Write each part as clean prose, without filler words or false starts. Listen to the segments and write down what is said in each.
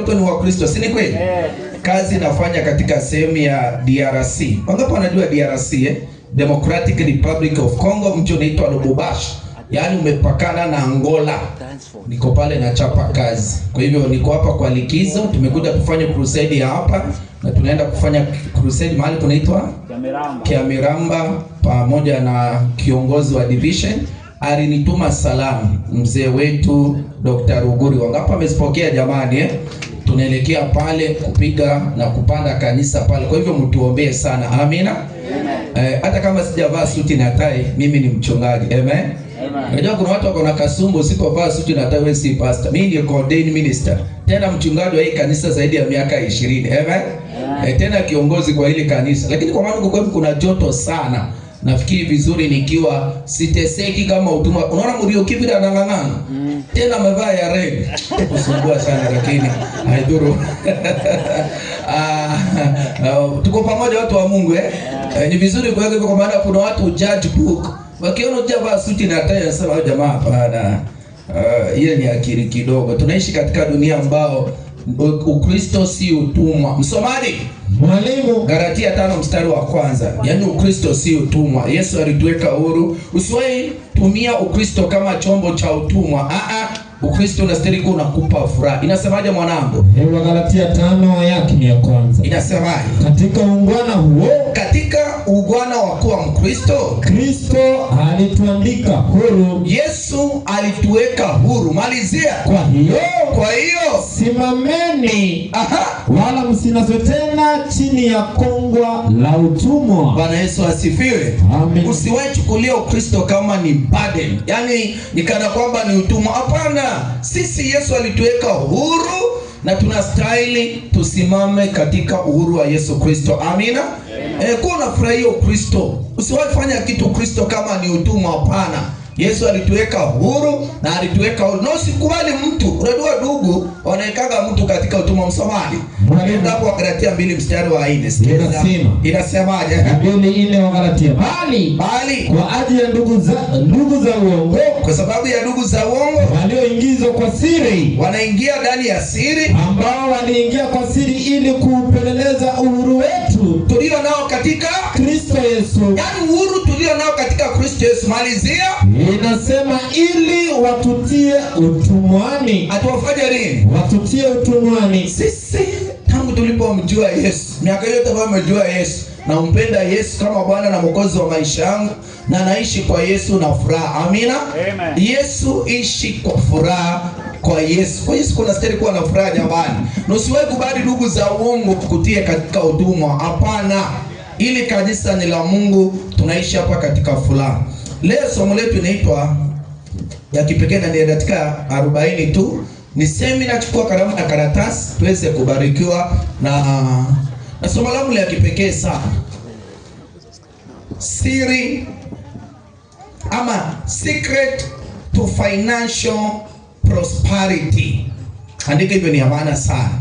wote ni Wakristo, si ni kweli? Kazi nafanya katika sehemu ya DRC. Wangapi wanajua DRC Democratic Republic of Congo, mji unaitwa Lubumbashi. Yaani umepakana na Angola. Niko pale na chapa kazi. Kwa hivyo niko hapa kwa likizo, tumekuja kufanya crusade ya hapa na tunaenda kufanya crusade mahali kunaitwa Kiamiramba pamoja na kiongozi wa division. Alinituma salamu mzee wetu Dr. Ruguri. Wangapi amezipokea jamani Tunaelekea pale kupiga na kupanda kanisa pale. Kwa hivyo mtuombee sana. Amina. Hata kama sijavaa suti na tai, mimi ni mchungaji. Amen. Unajua kuna watu wako na kasumbu, usipovaa suti na tai wewe si pastor. Mimi ni ordained minister. Tena mchungaji wa hii kanisa zaidi ya miaka 20. Amen. Tena kiongozi kwa hili kanisa. Lakini kwa maana kuna joto sana. Nafikiri vizuri nikiwa siteseki kama utumwa. Unaona Murio kivira anang'ang'ana. Tena amevaa ya red. Kusumbua sana lakini haidhuru. Tuko pamoja watu wa Mungu ni vizuri kwa hivyo, kwa maana kuna watu judge book. Wakiona hujavaa suti na tai wanasema jamaa hapana. Hiyo ni akili kidogo. Tunaishi katika dunia ambao Ukristo si utumwa. Msomaji? Mwalimu. Galatia 5:1. Yaani Ukristo si utumwa. Yesu alituweka huru. Usiwahi tumia Ukristo kama chombo cha utumwa. Ukristo unastahili kuwa unakupa furaha. Inasemaje mwanangu? Galatia 5:1. Inasemaje? Katika ungwana huo, katika ungwana wa kuwa Mkristo, Kristo alituandika huru. Yesu alituweka huru. Malizia. Kwa hiyo simameni. Wala msinaswe tena chini ya kongwa la utumwa. Bwana Yesu asifiwe. Amen. Usiwahi chukulia Ukristo kama ni burden. Yaani ni kana kwamba ni utumwa. Hapana. Sisi Yesu alituweka huru na tunastahili tusimame katika uhuru wa Yesu Kristo. Amina. Kwa unafurahia Ukristo. Usiwahi fanya kitu Ukristo kama ni utumwa. Hapana. Yesu alituweka huru na alituweka huru. Na usikubali mtu. Unajua ndugu, wanaekaga mtu katika utumwa. Msomaji? Hapo wa Galatia 2:4. Inasemaje? 2:4 wa Galatia. Bali kwa ajili ya ndugu za uongo, kwa sababu ya ndugu za uongo walioingizwa kwa siri, wanaingia ndani ya siri, ambao waliingia kwa siri ili kupeleleza uhuru wetu tulio nao katika Kristo Yesu. Yaani uhuru tulio nao katika Kristo Yesu. Malizia. Inasema ili watutie utumwani. Atuwafanye nini? Watutie utumwani. Sisi tangu tulipomjua Yesu, miaka yote ambayo umejua Yesu, na umpenda Yesu kama Bwana na Mwokozi wa maisha yangu, na naishi kwa Yesu na furaha. Amina. Amen. Yesu, ishi kwa furaha kwa Yesu. Kwa Yesu kuna stahili kuwa na furaha jamani. Na usiwahi kubali ndugu za uongo kukutie katika utumwa. Hapana. Ili kanisa ni la Mungu, tunaishi hapa katika furaha. Leo somo letu inaitwa ya kipekee na ni katika 40 tu. Ni semina, chukua kalamu na karatasi tuweze kubarikiwa na somo langu la kipekee sana. Siri ama secret to financial prosperity. Andika hivyo, ni maana sana.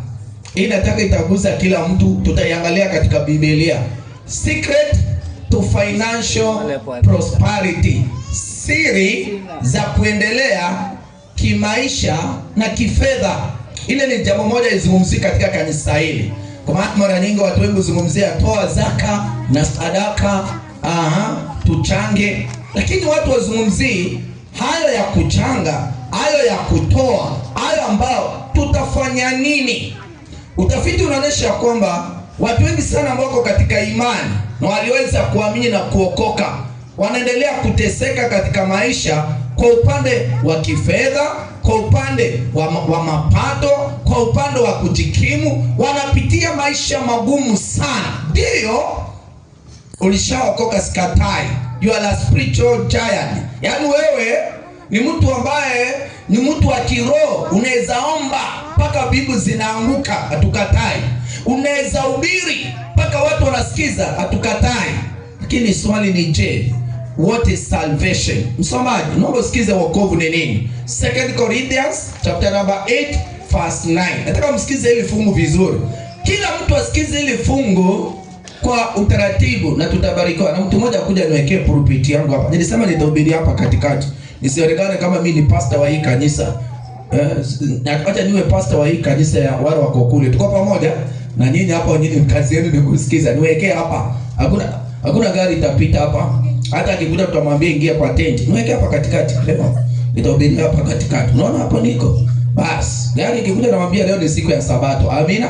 Hii nataka itagusa kila mtu, tutaiangalia katika Biblia. Secret to financial prosperity. Siri za kuendelea kimaisha na kifedha. Ile ni jambo moja izungumzia katika kanisa hili. Kwa maana mara nyingi watu wengi huzungumzia toa zaka na sadaka, tuchange. Lakini watu wazungumzii hayo ya kuchanga, hayo ya kutoa, hayo ambao tutafanya nini? Utafiti unaonyesha kwamba watu wengi sana ambao wako katika imani na waliweza kuamini na kuokoka wanaendelea kuteseka katika maisha kwa upande wa kifedha, kwa upande wa mapato, kwa upande wa kujikimu. Wanapitia maisha magumu sana. Ndio ulishaokoka, sikatai. You are a spiritual giant. Yaani wewe ni mtu ambaye ni mtu wa kiroho. Unaweza omba mpaka bibu zinaanguka, hatukatai. Unaweza hubiri mpaka watu wanasikiza, hatukatai. Lakini swali ni je, what is salvation? Msomaji, naomba usikize wokovu ni nini. 2 Corinthians chapter number 8:9. Nataka msikize hili fungu vizuri. Kila mtu asikize hili fungu kwa utaratibu na tutabarikiwa. Na mtu mmoja kuja niwekee pulpit yangu hapa. Nilisema nitahubiri hapa katikati. Nisionekane kama mimi ni pastor wa hii kanisa. Acha niwe pastor wa hii kanisa ya wale wako kule. Tuko pamoja na nyinyi hapa, nyinyi kazi yenu ni kusikiza. Niwekee hapa. Hakuna gari itapita hapa. Hata akikuja tutamwambia ingia kwa tent. Niwekee hapa katikati. Leo nitahubiri hapa katikati. Unaona hapo niko. Bas, gari ikikuja namwambia leo ni siku ya Sabato. Amina.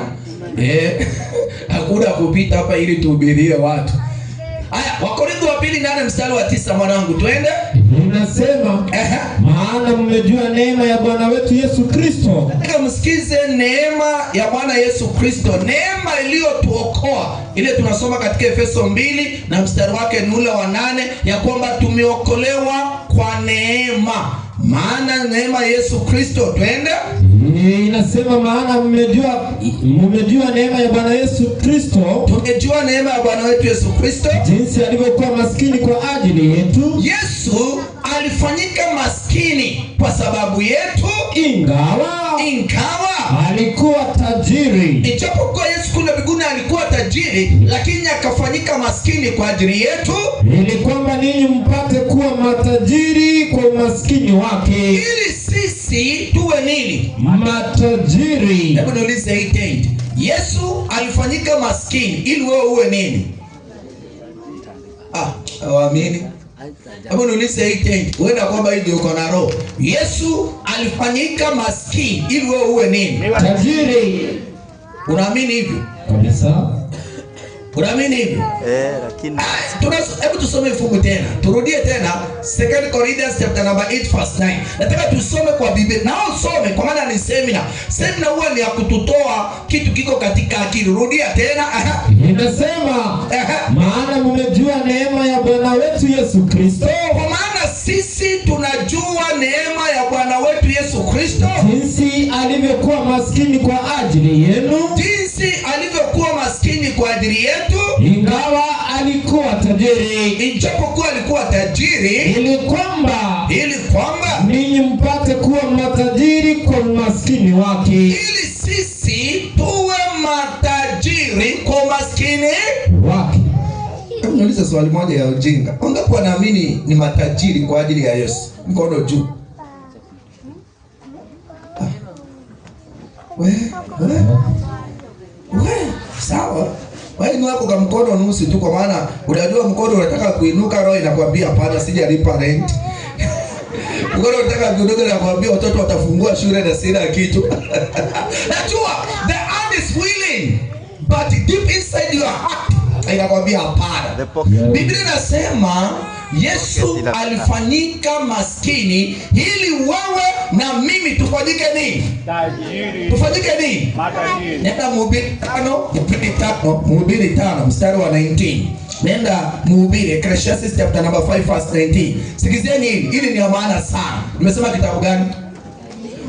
Hakuna kupita hapa ili tuhubirie watu. Haya, Wakorintho wa 2:8 mstari wa 9 mwanangu, twende. Inasema, maana mmejua neema ya Bwana wetu Yesu Kristo. Msikize neema ya Bwana Yesu Kristo, neema iliyotuokoa. Ile tunasoma katika Efeso 2 na mstari wake ni ule wa 8, ya kwamba tumeokolewa kwa neema. Maana neema Yesu Kristo, twende. Inasema maana mmejua neema ya Bwana Yesu Kristo. Tumejua neema ya Bwana wetu Yesu Kristo, jinsi alivyokuwa maskini kwa ajili yetu. Yesu alifanyika maskini kwa sababu yetu, ingawa alikuwa tajiri. Ijapokuwa Yesu kule mbinguni alikuwa tajiri, lakini akafanyika maskini kwa ajili yetu, ili kwamba ninyi mpate kuwa matajiri kwa umaskini wake. Ili sisi tuwe nini? Matajiri. Hebu niulize hii tena. Yesu alifanyika maskini ili wewe uwe nini? Waamini? Hebu niulize hii tena. Wewe kwamba hivi uko na roho. Yesu alifanyika maskini ili wewe uwe nini? Tajiri. Unaamini hivyo? Kabisa. Unaamini hivyo? Lakini hebu tusome fungu tena. Turudie tena 2 Corinthians chapter number 8 verse 9. Nataka tusome kwa Biblia. Na usome kwa maana ni seminar. Seminar huwa ni ya kututoa kitu kiko katika akili. Rudia tena. Inasema, maana mmejua neema ya Bwana wetu Yesu Kristo. Kwa maana sisi tunajua neema ya Bwana wetu Yesu Kristo, jinsi alivyokuwa maskini kwa ajili yenu. Jinsi alivyokuwa maskini kwa ajili yetu, ingawa alikuwa tajiri. Ijapokuwa alikuwa tajiri, ili kwamba ninyi mpate kuwa matajiri kwa umaskini wake. Ili sisi tuwe matajiri kwa umaskini wake. Nauliza swali moja ya ujinga. Wangapi wanaamini ni matajiri kwa ajili ya Yesu? Mkono juu. Sawa. Wewe ni wako kwa mkono nusu tu, kwa maana unajua mkono unataka kuinuka, roho inakwambia hapana, sijalipa rent. Mkono unataka kuinuka na kuambia watoto watafungua shule na sina kitu. Najua the hand is willing but deep inside your heart inakwambia hapana. Biblia inasema Yesu alifanyika maskini ili wewe na mimi tufanyike nini? Tajiri. Tufanyike nini? Matajiri. Nenda Mhubiri 5 mstari wa 19. Nenda Mhubiri, Ecclesiastes chapter number 5 verse 19. Sikizieni hili ni maana sana. Nimesema kitabu gani?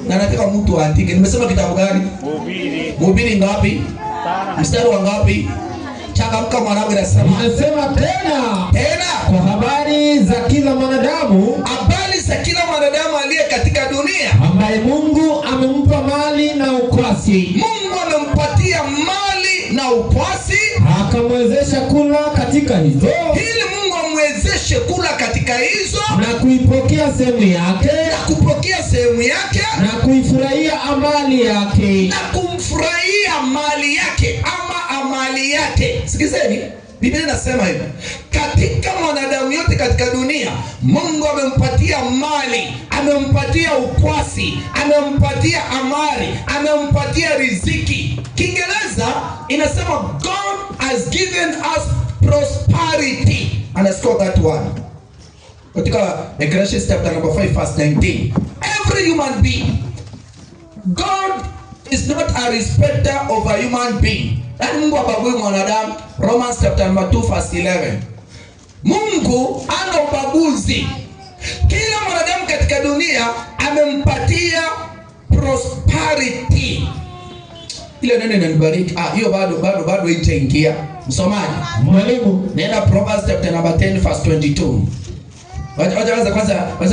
Na nataka mtu aandike. Nimesema kitabu gani? Mhubiri ngapi? Mstari wa ngapi? Changamka mwanangu, inasema tena kwa habari za kila mwanadamu, aliye katika dunia, ambaye Mungu amempa mali na ukwasi. Mungu amempatia mali na ukwasi, akamwezesha kula katika hizo, ili Mungu amwezeshe kula katika hizo, na kuipokea sehemu yake, na kuifurahia amali yake, na kumfurahia mali yake ama amali yake. Sikizeni, Biblia inasema hivi, katika mwanadamu yote katika dunia, Mungu amempatia mali, amempatia ukwasi, amempatia amali, amempatia riziki. Kiingereza inasema God has given us prosperity. Underscore that one. Katika Ecclesiastes chapter number 5 verse 19. Every human being, God is not a respecter of a human being. Yaani Mungu habagui mwanadamu. Romans chapter number 2 verse 11. Mungu ana ubaguzi. Kila mwanadamu katika dunia amempatia prosperity. Ile neno inanibariki. Hiyo bado itaingia. Msomaji, mwalimu, nenda Proverbs chapter number 10 verse 22.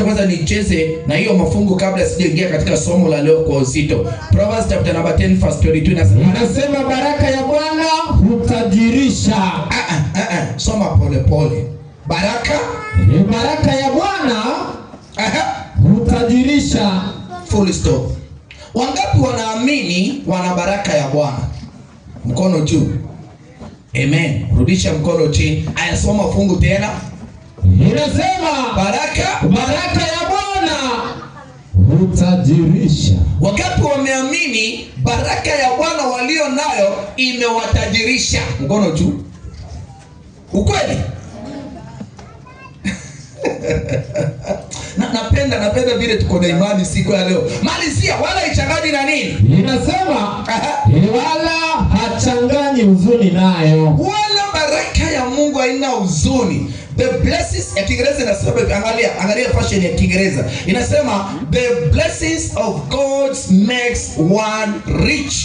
Kwanza nicheze na hiyo mafungu kabla sijaingia katika somo la leo kwa uzito. Proverbs chapter number 10 verse 22 inasema baraka ya Bwana hutajirisha. Soma pole. Baraka ya Bwana hutajirisha. Full stop. Wangapi wanaamini wana baraka ya Bwana? Mkono juu. Amen. Rudisha mkono chini. Ayasoma fungu tena. Inasema baraka ya Bwana hutajirisha. Wangapi wameamini baraka ya Bwana walio nayo imewatajirisha? Mkono juu. Ukweli? Napenda vile tuko na imani siku ya leo. Malizia, wala ichangani na nini? Inasema wala hachanganyi huzuni nayo. Wala baraka ya Mungu haina huzuni. The blessings ya Kiingereza inasema, angalia fashion ya Kiingereza. Inasema the blessings of God makes one rich.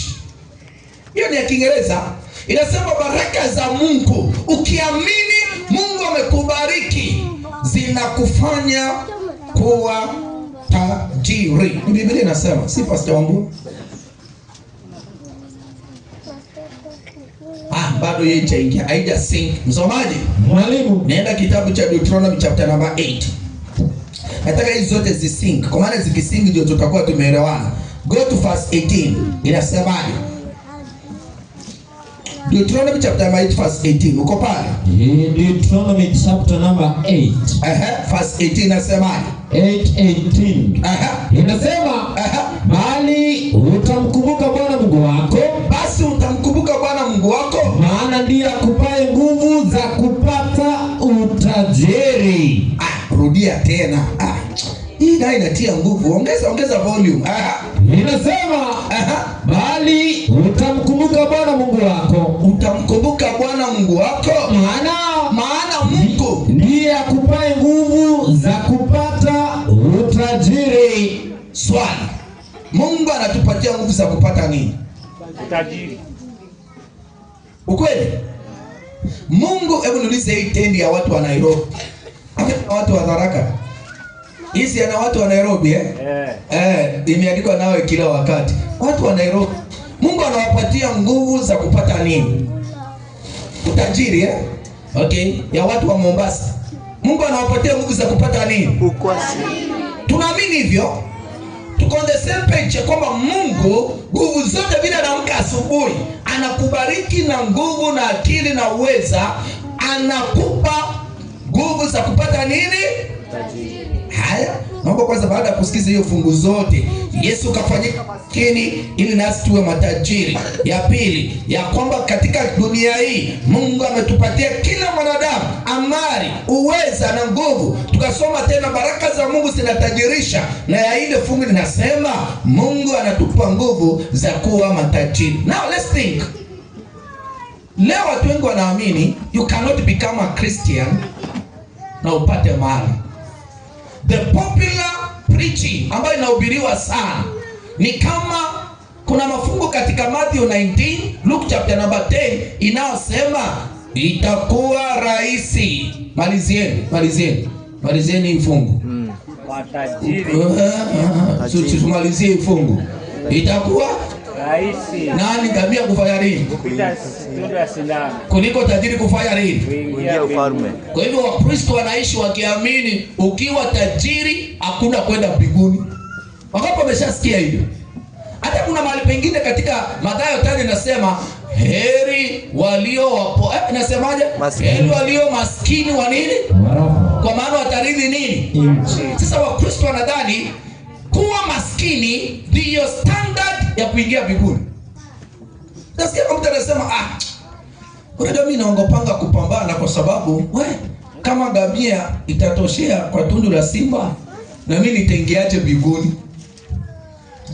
Hiyo ni ya Kiingereza. Inasema baraka za Mungu, ukiamini Mungu amekubariki, zinakufanya kuwa tajiri. Ni Biblia inasema, si pastor wangu. Bado yeye hajaingia, haija sink. Msomaji, mwalimu, nenda kitabu cha Deuteronomy chapter number 8. Nataka hizo zote zisink, kwa maana zikisink ndio tutakuwa tumeelewana. Go to verse 18. Inasemaje? Deuteronomy chapter number 8 verse 18. Uko pale? Deuteronomy chapter number 8. Verse 18 inasemaje? 8:18. Inasema bali utamkumbuka Bwana Mungu wako. Basi utamkumbuka Bwana Mungu wako, maana ndiye akupaye nguvu za kupata utajiri. Rudia tena. Hii nayo inatia nguvu. Ongeza volume. Inasema bali utamkumbuka Bwana Mungu wako. Utamkumbuka Bwana Mungu wako, maana Mungu ndiye akupaye nguvu za kupata utajiri. Swali, Mungu anatupatia nguvu za kupata nini? Utajiri. Ukweli? Mungu, hebu niulize hii tendi ya watu wa Nairobi. Hata watu wa Tharaka. Hizi ana watu wa Nairobi imeandikwa nawe kila wakati. Watu wa Nairobi, Mungu anawapatia nguvu za kupata nini? Utajiri Okay, ya watu wa Mombasa. Mungu anawapatia nguvu za kupata nini? Ukwasi. Tunaamini hivyo. Tuko on the same page kwamba Mungu nguvu zote bila anaamka asubuhi, anakubariki na nguvu na akili na uweza, anakupa nguvu za kupata nini? Utajiri. Haya, naomba kwanza baada ya kusikiza hiyo fungu zote, Yesu kafanyika maskini ili nasi tuwe matajiri. Ya pili, ya kwamba katika dunia hii Mungu ametupatia kila mwanadamu amali, uweza na nguvu. Tukasoma tena baraka za Mungu zinatajirisha, na ya ile fungu linasema Mungu anatupa nguvu za kuwa matajiri. Now let's think. Leo watu wengi wanaamini you cannot become a Christian na upate mali. The popular preaching ambayo inahubiriwa sana ni kama kuna mafungu katika Matthew 19, Luke chapter number 10 inayosema itakuwa rahisi. Malizieni hii fungu. Matajiri. Tumalizie hii fungu. Itakuwa Rahisi. nani ngamia kufanya nini? Kupita tundu ya sindano. Kuliko tajiri kufanya nini? Kuingia ufalme. Kwa hivyo Wakristo wanaishi wakiamini ukiwa tajiri hakuna kwenda mbinguni. Wangapi wameshasikia hivyo? Hata kuna mahali pengine katika Mathayo 5 inasema heri walio inasemaje? Heri walio maskini wa nini? Kwa maana watarithi nini? Sasa Wakristo wanadhani kuwa maskini ndio standard ya kuingia mbinguni. Nasikia mtu anasema unajua mimi naongopanga kupambana kwa sababu kama ngamia itatoshea kwa tundu la simba, na mimi nitaingiaje mbinguni?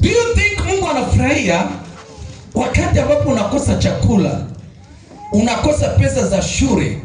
Do you think Mungu anafurahia wakati ambapo unakosa chakula, unakosa pesa za shule,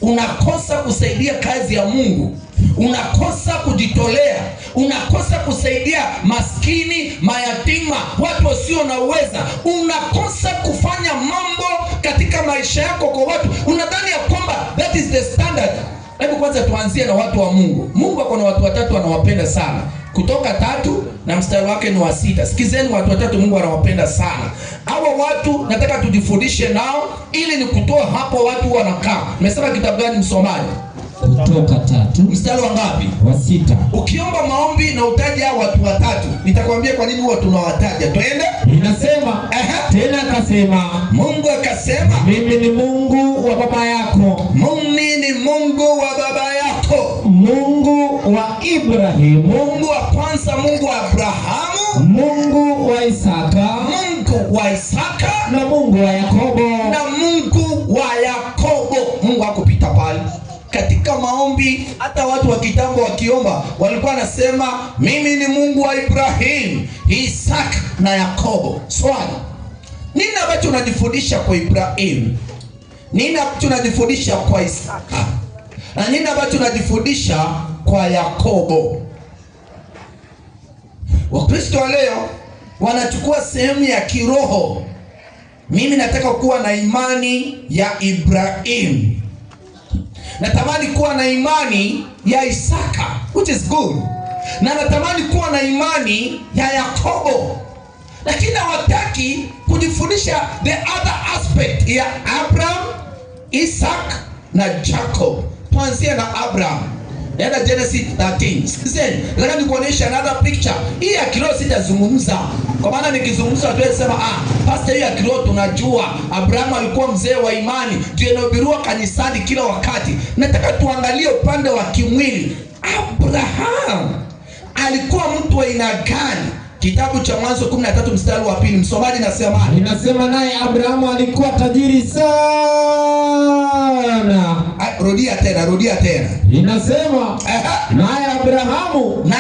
unakosa kusaidia kazi ya Mungu, unakosa kujitolea, unakosa kusaidia maskini, mayatima, watu wasio na uweza, unakosa kufanya mambo katika maisha yako kwa watu, unadhani ya kwamba that is the standard? Hebu kwanza tuanzie na watu wa Mungu. Mungu ako na watu watatu anawapenda sana. Kutoka 3 na mstari wake ni wa 6. Sikizeni watu watatu Mungu anawapenda sana. Hawa watu nataka tujifundishe nao ili ni kutoa hapo watu wanakaa. Nimesema kitabu gani msomaji? Kutoka 3 mstari wa ngapi? wa 6. Ukiomba maombi na utaje hao watu watatu, nitakwambia kwa nini huwa tunawataja. Twende. Inasema tena akasema, Mungu akasema, mimi ni Mungu wa baba yako, mimi ni Mungu wa baba yako, Mungu wa Ibrahimu, Mungu wa kwanza, Mungu wa Abrahamu, Mungu wa Isaka, Mungu wa Isaka na Mungu wa Yakobo. na Mungu wa Yakobo. Mungu hakupita pale katika maombi. Hata watu wa kitambo wakiomba walikuwa nasema, mimi ni Mungu wa Ibrahim, Isaka na Yakobo. Swali, nini ambacho unajifundisha kwa Ibrahim? Nini ambacho unajifundisha kwa Isaka? Na nini ambacho unajifundisha kwa Yakobo? Wakristo wa leo wanachukua sehemu ya kiroho. Mimi nataka kuwa na imani ya Ibrahim, natamani kuwa na imani ya Isaka, which is good, na natamani kuwa na imani ya Yakobo, lakini hawataki kujifundisha the other aspect ya Abraham, Isaac na Jacob. Tuanzie na Abraham. Nenda Genesis 13. Sikizeni, nataka nikuonyesha another picture. Hii ya kiroho sitazungumza, kwa maana nikizungumza watu wasema pastor, hii ya kiroho tunajua. Abraham alikuwa mzee wa imani, ndio inahubiriwa kanisani kila wakati. Nataka tuangalie upande wa kimwili. Abraham alikuwa mtu wa aina gani? Kitabu cha Mwanzo 13 mstari wa 2. Msomaji nasema, Inasema naye Abrahamu alikuwa tajiri sana. Rudia tena. Inasema naye Abrahamu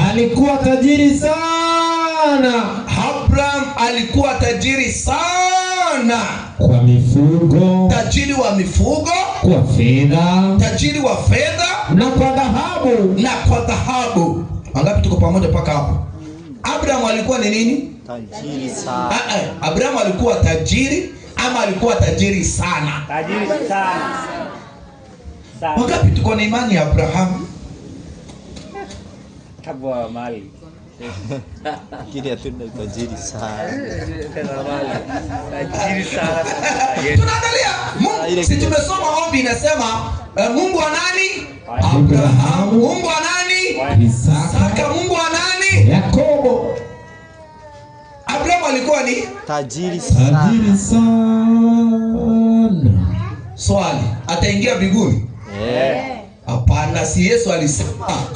alikuwa tajiri sana. Abraham alikuwa tajiri sana. Kwa mifugo, Tajiri wa mifugo, kwa fedha, tajiri wa fedha na kwa dhahabu. na kwa dhahabu. Wangapi tuko pamoja mpaka hapo? Abraham alikuwa ni nini? Tajiri sana. Abraham alikuwa tajiri ama alikuwa tajiri sana? Tajiri sana. Wangapi tuko na imani ya Abraham? Tabwa mali. Kile atunda tajiri sana. Tajiri sana. Tunaangalia Mungu, si tumesoma ombi inasema Mungu wa nani? Abrahamu. Mungu wa nani? Isaka. Mungu wa nani? Yakobo. Abraham alikuwa ni Tajiri sana. Tajiri sana. swali, ataingia mbinguni? Hapana, si Yesu alisema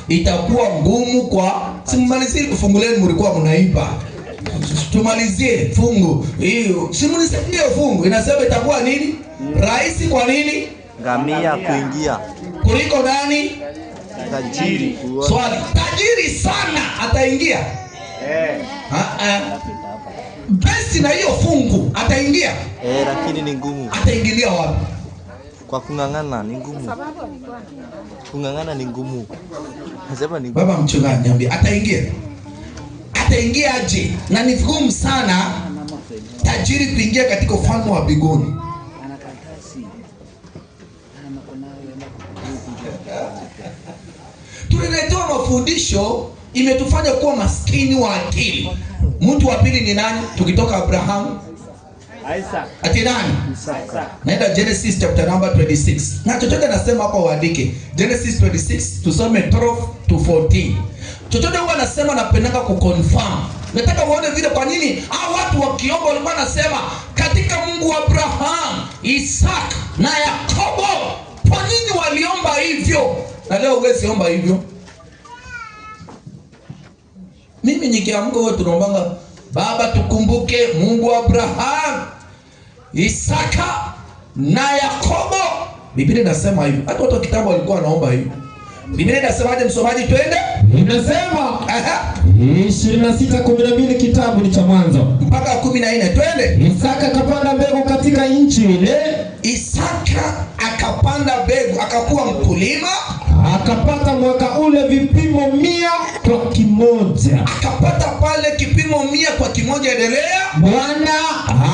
itakuwa ngumu kwa, simalizie kufunguleni, mlikuwa mnaiba. Tumalizie fungu hiyo, simnisaidie fungu. Inasema itakuwa nini? Rahisi. Kwa nini? Ngamia kuingia. Kuliko nani? Tajiri. Swali, tajiri sana ataingia? Basi na hiyo fungu ataingia? Lakini ni ngumu. Ataingilia wapi? Kwa kung'ang'ana ni ngumu. Kung'ang'ana ni ngumu. Nasema ni Baba mchungaji, niambie, ataingia? Ataingia aje? Na ni ngumu sana tajiri kuingia katika ufalme wa mbinguni. Tunaletewa mafundisho imetufanya kuwa maskini wa akili. Mtu wa pili ni nani? Tukitoka Abrahamu, Isaac. ati nani? Isaac. Naenda Genesis chapter number 26. Na chochote nasema hapa uandike. Genesis 26 tusome 12 to 14. Chochote huwa nasema napendanga kuconfirm. Nataka uone vile kwa nini hao watu wakiomba walikuwa nasema katika Mungu wa Abraham, Isaac na Yakobo. Kwa nini waliomba hivyo? Na leo huwezi omba hivyo. Mimi nikiamka wewe tunaombanga, Baba tukumbuke Mungu wa Abraham, Isaka na Yakobo. Biblia inasema hivyo. Hata watu wa kitabu walikuwa wanaomba hivyo. Biblia inasemaje msomaji, twende? Inasema 26:12 kitabu ni cha Mwanzo. Mpaka 14, twende. Isaka akapanda mbegu katika nchi ile. Isaka akapanda mbegu, akakuwa mkulima, Akapata mwaka ule vipimo 100 kwa kimoja. akapata pale kipimo 100 kwa kimoja. Endelea. Bwana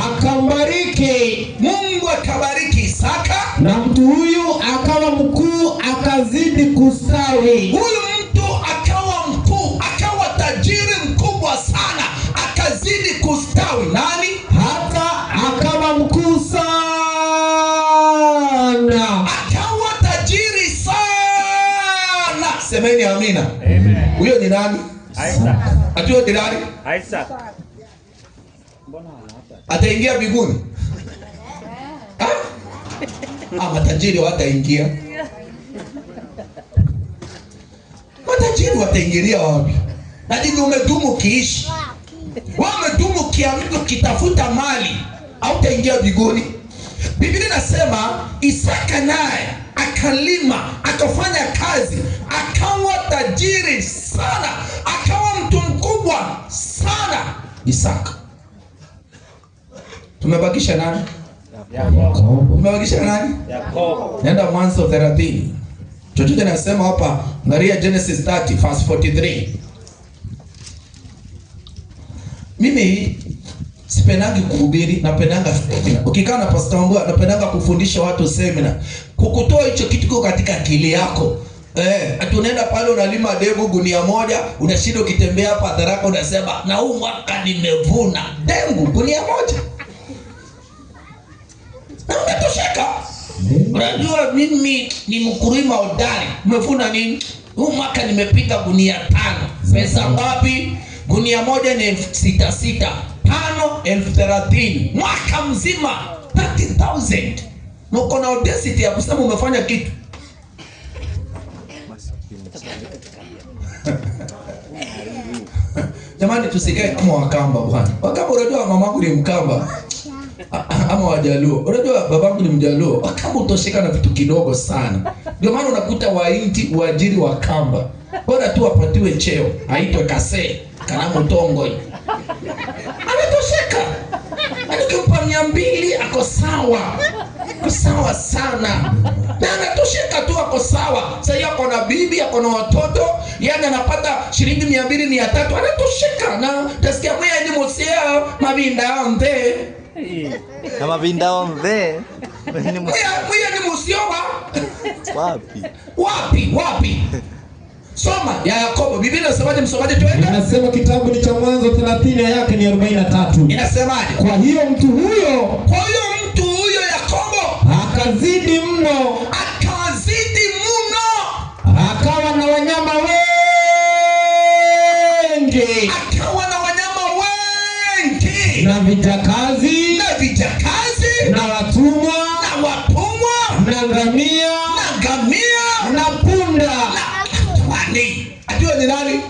akambariki, Mungu akabariki Isaka, na mtu huyu akawa mkuu, akazidi kustawi. huyu mtu akawa mkuu, akawa tajiri mkubwa sana, akazidi kustawi. Nani? Hata akawa mkuu sana. Akawa tajiri amina. Amen. Huyo ni nani? Isaac. Atuo ni nani? Isaac. Ataingia mbinguni? Matajiri wataingia. Matajiri wataingilia wapi? Lakini umedumu kiishi. Wewe umedumu kiamko kitafuta mali, hautaingia mbinguni. Biblia inasema Isaka naye akalima, akafanya kazi, akawa tajiri sana, akawa mtu mkubwa sana. Isaka. Tumebakisha nani? Yakobo. Tumebakisha nani? Yakobo. Nenda Mwanzo 30. Chochote nasema hapa, angalia Genesis 30 verse 43. Mimi sipendagi kuhubiri, napendanga seminar. Ukikaa na pastor wangu napendanga kufundisha watu seminar. Kukutoa hicho kitu kiko katika akili yako. Ati unaenda pale unalima dengu gunia moja, unashinda ukitembea hapa Tharaka unasema na huu mwaka nimevuna dengu gunia moja. Na unatosheka. Unajua mimi ni mkulima hodari. Umevuna nini? Huu mwaka nimepiga gunia 5. Pesa ngapi? Gunia moja ni 6,600. 5 30,000. Mwaka mzima 30,000. Na uko na audacity ya kusema umefanya kitu. Jamani, tusikae kama Wakamba bwana. Wakamba, unajua mamangu ni Mkamba. Ama Wajaluo. Unajua babangu ni Mjaluo. Wakamba utosheka na vitu kidogo sana. Ndio maana unakuta Wainti waajiri Wakamba. Bora tu wapatiwe cheo, aitwe Kase, Kalamu Tongoi. Anatosheka. Ukimpa 200 ako sawa. Ako sawa sana. Na anatosheka tu, ako sawa. Sasa yako na bibi, ako na watoto, yani anapata shilingi 200 300, anatosheka. Na tasikia mwe ni mosea mabinda mbe. Na mabinda mbe. Mwe ni musioba. Wapi? Soma ya Yakobo. Biblia inasemaje msomaji tuende? Inasema kitabu ni cha Mwanzo 30 yake ni 43. Inasemaje? Kwa hiyo mtu huyo Yakobo akazidi mno, akawa na wanyama wengi, na vijakazi, na watumwa, na ngamia, na punda. Ajua ni nani?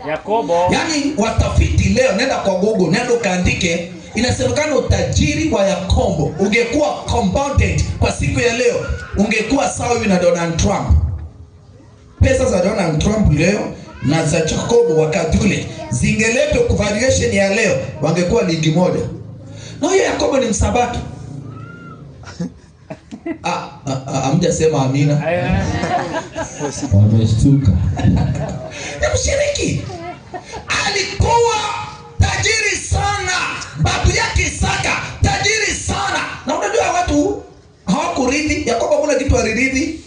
Yakobo. Yaani watafiti leo, nenda kwa Google, nenda kaandike, inasemekana utajiri wa Yakobo ungekuwa compounded kwa siku ya leo, ungekuwa sawa hivi na Donald Trump. Pesa za Donald Trump leo na za Yakobo wakati ule zingeletwa kwa valuation ya leo, wangekuwa ligi moja. Na huyo Yakobo ni Msabato. Hamjasema amina. Wameshtuka. Ni mshiriki. Alikuwa tajiri sana. Babu yake Isaka tajiri sana. Na unajua watu hawakurithi. Yakobo kuna kitu alirithi.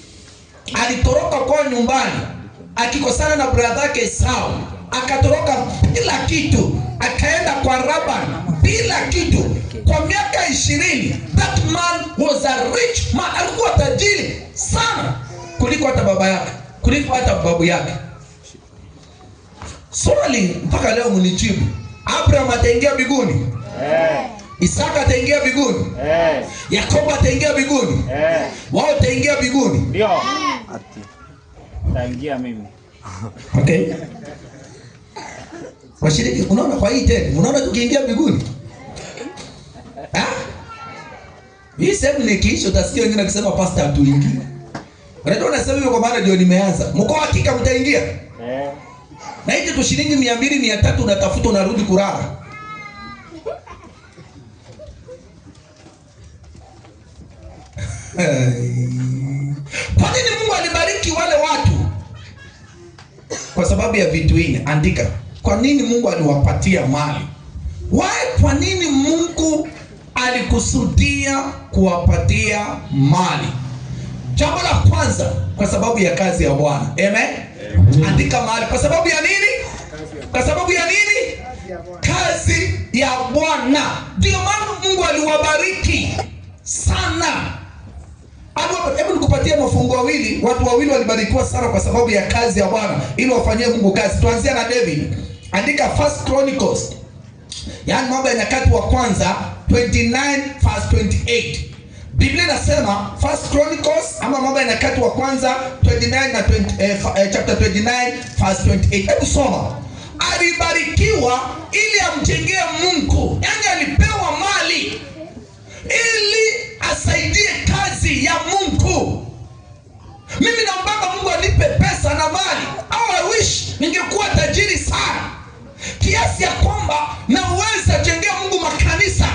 Alitoroka kwa nyumbani akikosana na brother yake Esau. Akatoroka bila kitu, akaenda kwa Laban bila kitu. Kwa miaka 20, that man was a rich man. Alikuwa tajiri sana kuliko hata baba yake, kuliko hata babu yake. Swali mpaka leo mnijibu. Abraham ataingia mbinguni? Isaka ataingia mbinguni? Yakobo ataingia mbinguni? Wao ataingia mbinguni? Ndio. Taingia mimi. Okay. Washiriki, unaona kwa hii tena, unaona tukiingia mbinguni? Hii sehemu nikiisha utasikia wengine wakisema pastor hatuingii. Unajua unasema hivyo kwa maana ndio nimeanza. Mko hakika mtaingia? Na hizi tu shilingi 200 300 unatafuta unarudi kulala. Kwa nini Mungu alibariki wale watu? Kwa sababu ya vitu hivi. Andika. Kwa nini Mungu aliwapatia mali? Kwa nini Mungu alikusudia kuwapatia mali? Jambo la kwanza, kwa sababu ya kazi ya Bwana. Amen. Andika mahali. Kwa sababu ya nini? Kwa sababu ya nini? Kazi ya Bwana. Ndio maana Mungu aliwabariki sana. Hebu nikupatie nikupatie mafungu mawili. Watu wawili walibarikiwa sana kwa sababu ya kazi ya Bwana, ili wafanyie Mungu kazi. Tuanzia na David. Andika First Chronicles, yaani Mambo ya Nyakati wa Kwanza 29 verse 28. Biblia inasema First Chronicles ama Mambo ya Nyakati wa Kwanza 29 na chapter 29 verse 28. Hebu soma. Alibarikiwa ili amjengee Mungu, yaani alipewa mali ili asaidie kazi ya Mungu. Mimi naomba Mungu anipe pesa na mali. I wish ningekuwa tajiri sana kiasi ya kwamba naweza jengea Mungu makanisa,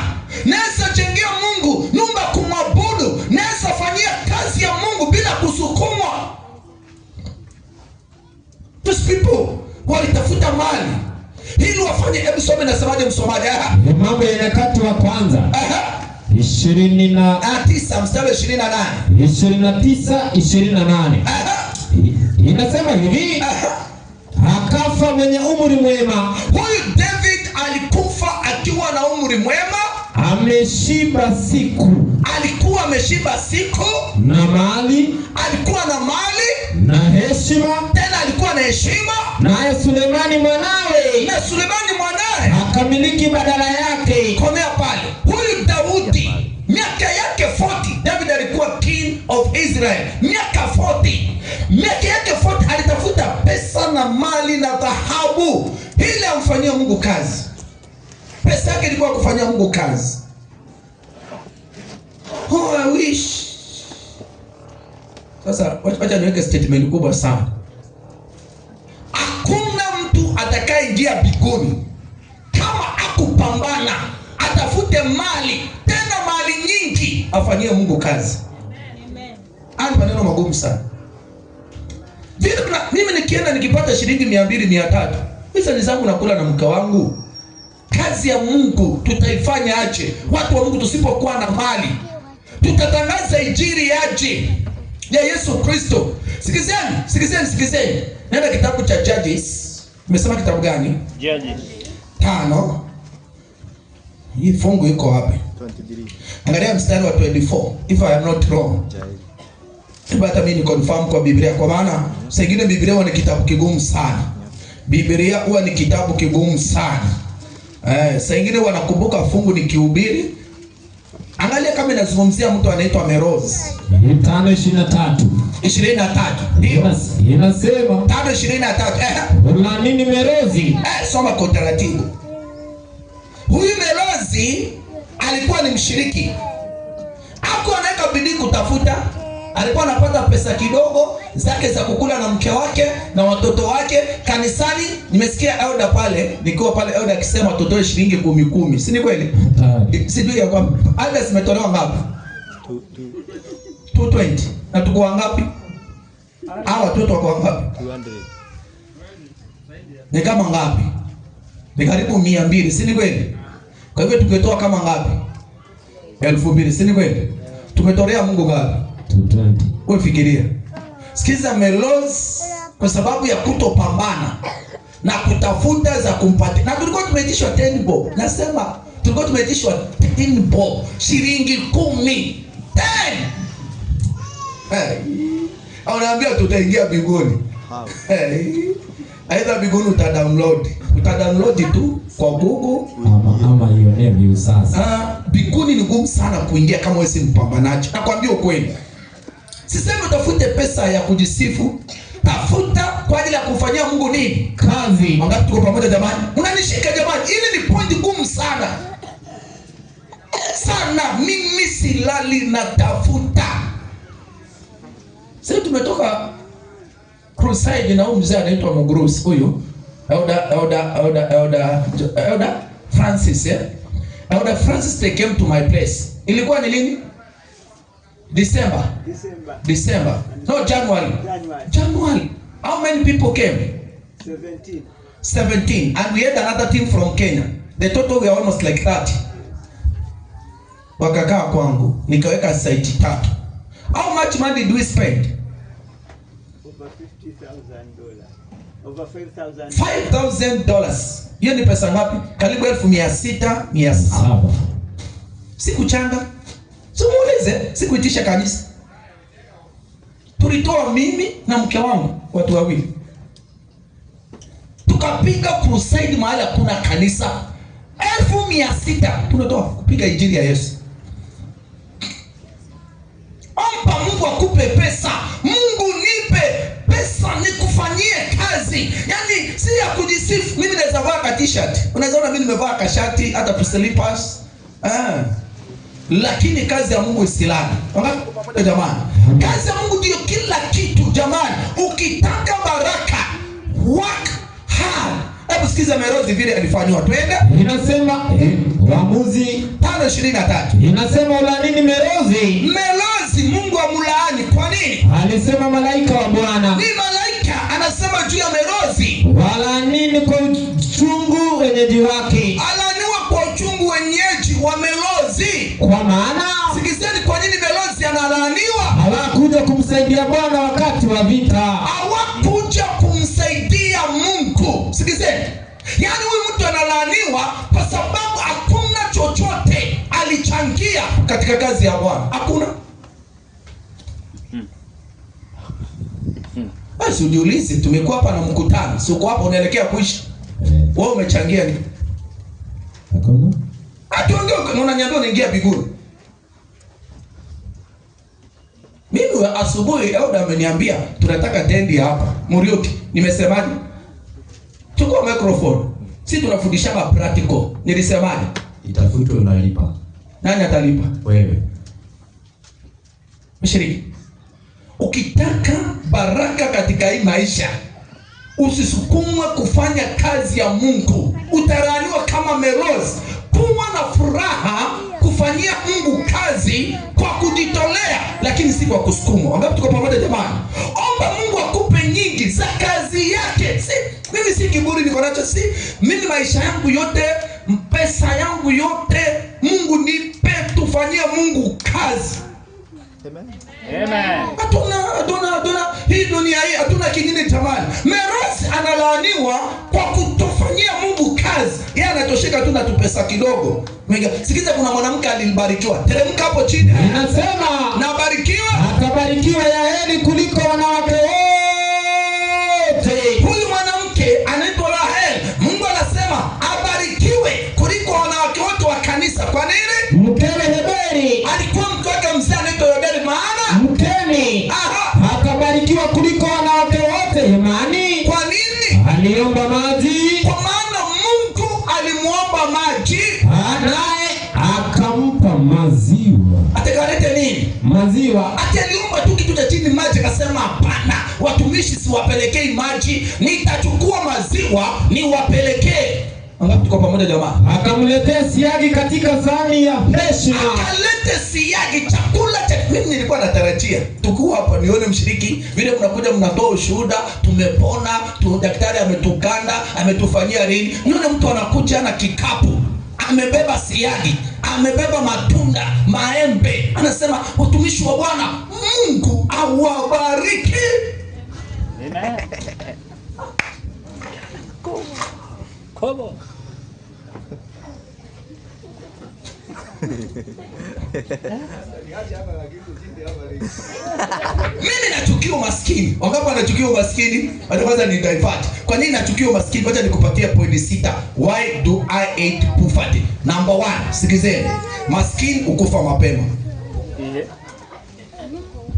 naweza jengea Mungu nyumba kumwabudu, naweza fanyia kazi ya Mungu bila kusukumwa. Those people walitafuta mali ili wafanye. Hebu some nasemaje msomaji? Mambo ya Nyakati wa Kwanza 29 mstari 28. 29:28. Inasema hivi, akafa mwenye umri mwema. Huyu David alikufa akiwa na umri mwema, ameshiba siku. Alikuwa ameshiba siku na mali, alikuwa na mali na heshima, tena alikuwa na heshima. Naye Sulemani mwanawe, na Sulemani mwanawe akamiliki badala yake. Komea pale. Huyu Daudi miaka yake 40. David alikuwa king of Israel miaka 40. Miaka yake 40 alitafuta pesa na mali na dhahabu ili amfanyie Mungu kazi. Pesa yake ilikuwa kufanyia Mungu kazi. Oh, I wish. Sasa wacha niweke statement kubwa sana. Hakuna mtu atakayeingia mbinguni kama akupambana, atafute mali, tena mali nyingi, afanyie Mungu kazi. Amen. Ani maneno magumu sana. Mimi nikienda nikipata shilingi 200 300, pesa zangu nakula na mke wangu. Kazi ya Mungu tutaifanya aje? Watu wa Mungu tusipokuwa na mali, tutatangaza injili aje ya Yesu Kristo? Sikizeni. Nenda kitabu cha Judges. Umesema kitabu gani? Judges 5. Hii fungu iko wapi? 23. Angalia mstari wa 24. If I am not wrong. Hata mimi ni confirm kwa Biblia, kwa maana sengine Biblia huwa ni kitabu kigumu sana. Biblia huwa ni kitabu kigumu sana. Sengine wanakumbuka fungu nikihubiri. Angalia kama inazungumzia mtu anaitwa Meroz. 5:23. 23. Ndio. Inasema 5:23. Na nini Merozi? Soma kwa taratibu. Huyu Merozi alikuwa ni mshiriki. Hakuwa anaweka bidii kutafuta. Alikuwa anapata pesa kidogo zake za kukula na mke wake na watoto wake kanisani. Nimesikia elder pale, nikiwa pale elder akisema watoto shilingi 10. Si ni kweli? Sijui ya kwamba elder zimetolewa ngapi? 220. Na tuko wangapi? Hawa watoto wako wangapi? 200. Ni kama ngapi? Ni karibu 200, si ni kweli? Kwa hivyo tukitoa kama ngapi? 2000, si ni kweli? Tumetolea Mungu ngapi? 220. Wewe fikiria. Sikiza Meroz kwa sababu ya kutopambana na kutafuta za kumpatia. Na tulikuwa tumeitishwa 10 bob. Nasema tulikuwa tumeitishwa 10 bob, shilingi 10. 10. Anaambia tutaingia mbinguni. Aidha mbinguni utadownload tu kwa Google ama ione view sasa. Mbinguni ni ngumu sana kuingia kama wewe si mpambanaji. Nakwambia ukweli. Sisemi utafute pesa ya kujisifu. Tafuta kwa ajili ya kufanyia Mungu nini? Kazi. Wangapi tuko pamoja jamani? Unanishika jamani? Hili ni point ngumu sana. Mimi silali na tafuta. Sasa tumetoka crusade na huyu mzee anaitwa Mugurusi huyu. Elder Francis, Elder Francis, they came to my place. Ilikuwa ni lini? December. No, January. How many people came? 17. And we had another team from Kenya. The total we are almost like 30. Wakakaa kwangu, nikaweka site 3. How much money did we spend? Over $50,000. Over $5,000. $5,000. Hiyo ni pesa ngapi? Karibu 600, 700. Sikuchanga. Simuulize, sikuitisha kanisa. tulitoa mimi na mke wangu, watu wawili. Tukapiga crusade mahali hakuna kanisa. 1,600 tunatoa kupiga injili ya Yesu. Omba Mungu akupe pesa. Mungu nipe pesa nikufanyie kazi. Yaani si ya kujisifu. Mimi naweza vaa t-shirt. Unaweza ona mimi nimevaa kashati hata tu slippers. Lakini kazi ya Mungu isilani. Wangapi jamani? Kazi ya Mungu ndio kila kitu jamani. Ukitaka baraka, work hard. Hebu sikiza Merozi vile alifanywa. Twende. Inasema Waamuzi 5:23. Inasema ulanini Merozi. Merozi Mungu amlaani. Kwa nini? Alisema malaika wa Bwana. Ni malaika anasema juu ya Merozi. Walanini kwa uchungu wenyeji wake. Alaniwa kwa uchungu wenyeji wa Merozi. Kwa maana sikizeni kwa nini Merozi analaaniwa? hawakuja kumsaidia Bwana wakati wa vita. Hawakuja kumsaidia Mungu. Sikizeni. Yaani huyu mtu analaaniwa kwa sababu hakuna chochote alichangia katika kazi ya Bwana. Hakuna. Basi ujiulize, tumekuwa hapa na mkutano. Si uko hapa unaelekea kuishi. Wewe umechangia nini? Hakuna. Atuongea unaniambia unaingia biguni. Mimi asubuhi Elda ameniambia tunataka tendi hapa. Muriuki, nimesemaje? Chukua microphone. Sisi tunafundishana practical. Nilisemaje? Itafutwe unalipa. Nani atalipa? Wewe. Mshiriki. Ukitaka baraka katika hii maisha, usisukumwe kufanya kazi ya Mungu. Utalaaniwa kama Merozi. Kuwa na furaha kufanyia Mungu kazi kwa kujitolea, lakini si kwa kusukumwa. Wangapi tuko pamoja jamani? Omba Mungu akupe nyingi za kazi yake. Mimi si kiburi niko nacho, mimi maisha yangu yote, pesa yangu yote, Mungu nipe tufanyie Mungu kazi. Amen. Amen. Hatuna hii dunia hii hatuna kingine jamani. Merozi analaaniwa kwa kutofanyia Mungu kazi. Yeye anatosheka tu na pesa kidogo. Sikiza, kuna mwanamke alibarikiwa. Teremka hapo chini. Inasema na barikiwa, atabarikiwa Yaeli kuliko wanawake wote. Huyu mwanamke anaitwa Rahel. Mungu anasema abarikiwe kuliko wanawake wote wa kanisa. Kwa nini? Mkewe Heberi alikuwa mke wake mzee anaitwa Heberi, maana mkeni atabarikiwa kuliko wanawake wote. Imani. Kwa nini? Aliomba maji. Kwa maana Mungu alimuomba maji, naye akampa maziwa. Atakalete nini? Maziwa. Aliomba tu kitu cha chini, maji. Akasema hapana, watumishi siwapelekei maji, nitachukua maziwa niwapelekee. Wangapi tuko pamoja jamaa? Akamletea siagi katika sahani ya heshima. Akalete siagi, chakula cha mimi nilikuwa natarajia tukua hapa nione mshiriki vile mnakuja mnatoa ushuhuda, tumepona, daktari ametukanda, ametufanyia nini. Nione mtu anakuja na kikapu, amebeba siagi, amebeba matunda, maembe. Anasema watumishi wa Bwana, Mungu awabariki. Amen. Kobo. Mimi nachukia umaskini. Wangapi wanachukia umaskini? Wacha kwanza ni divert. Kwa nini nachukia umaskini? Wacha nikupatie point 6. Why do I hate poverty? Number 1, sikizeni. Maskini ukufa mapema.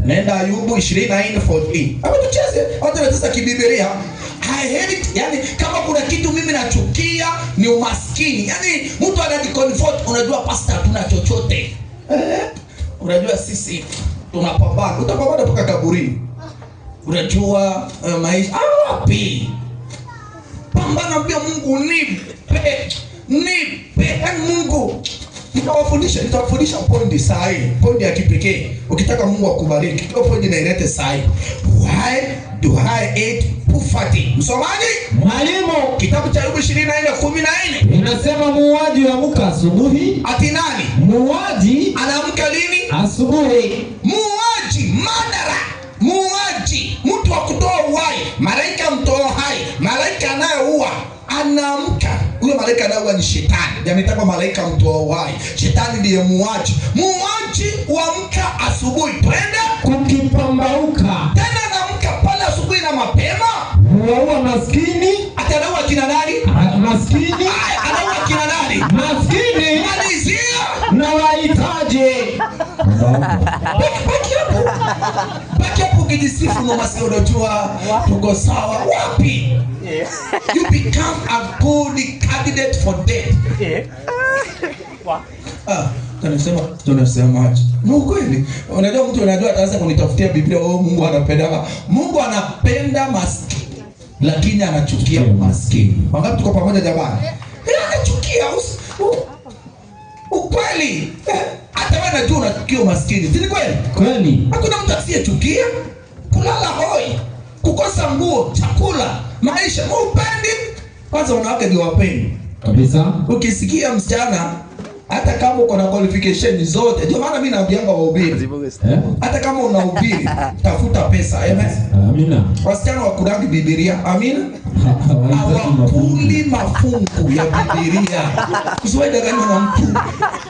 Nenda Ayubu 24:14. Hapo tucheze. Watu wanataka kibibilia. I hate, yani kama kuna kitu mimi nachukia ni umaskini. Yani mtu anajiconfort, unajua pastor hatuna chochote. Unajua sisi tunapambana. Utapambana mpaka kaburini. Unajua maisha wapi? Pambana pia Mungu nipe. Yani Mungu nitawafundisha pointi sahi, pointi ya kipekee. Ukitaka Mungu akubariki, hiyo pointi nailete sahi. Why do I hate poverty? Msomaji? Mwalimu. Kitabu cha Ayubu 24:14. Inasema muuaji huamka asubuhi. Ati nani? Muuaji anaamka lini? Asubuhi. Muuaji, madara. Muuaji, mtu wa kutoa uhai, malaika mtoa hai, malaika anayeua anaamka. Huyo malaika anayeua ni shetani. Yametaka malaika mtoa uhai. Shetani ndiye muuaji. Muuaji huamka asubuhi. Twende kukipambauka. kuwaua maskini. Atanaua kina nani? Maskini. Anaua kina nani? Maskini. Malizia. Na wahitaji. Baki hapo ukijisifu na masikio, unajua tuko sawa. Wapi? You become a good candidate for death. Tunasema aje? Ni ukweli. Unajua mtu anajua ataanza kunitafutia Biblia, Mungu anapenda. Mungu anapenda maskini, lakini anachukia maskini. Wangapi tuko pamoja jamani? Anachukia ukweli. Hata wewe unajua unachukia maskini. Si kweli? Kweli. Hakuna mtu asiyechukia kulala hoi, kukosa nguo, chakula, maisha. Upendi kwanza, wanawake ndio wapendi kabisa. Ukisikia msichana hata kama uko na qualification zote, ndio maana mimi naambianga wahubiri, hata kama unahubiri tafuta pesa. Amen. Amina. Wasichana wakurangi Biblia. Amina. Hawakuli mafungu ya Biblia. Usiwaida gani na mtu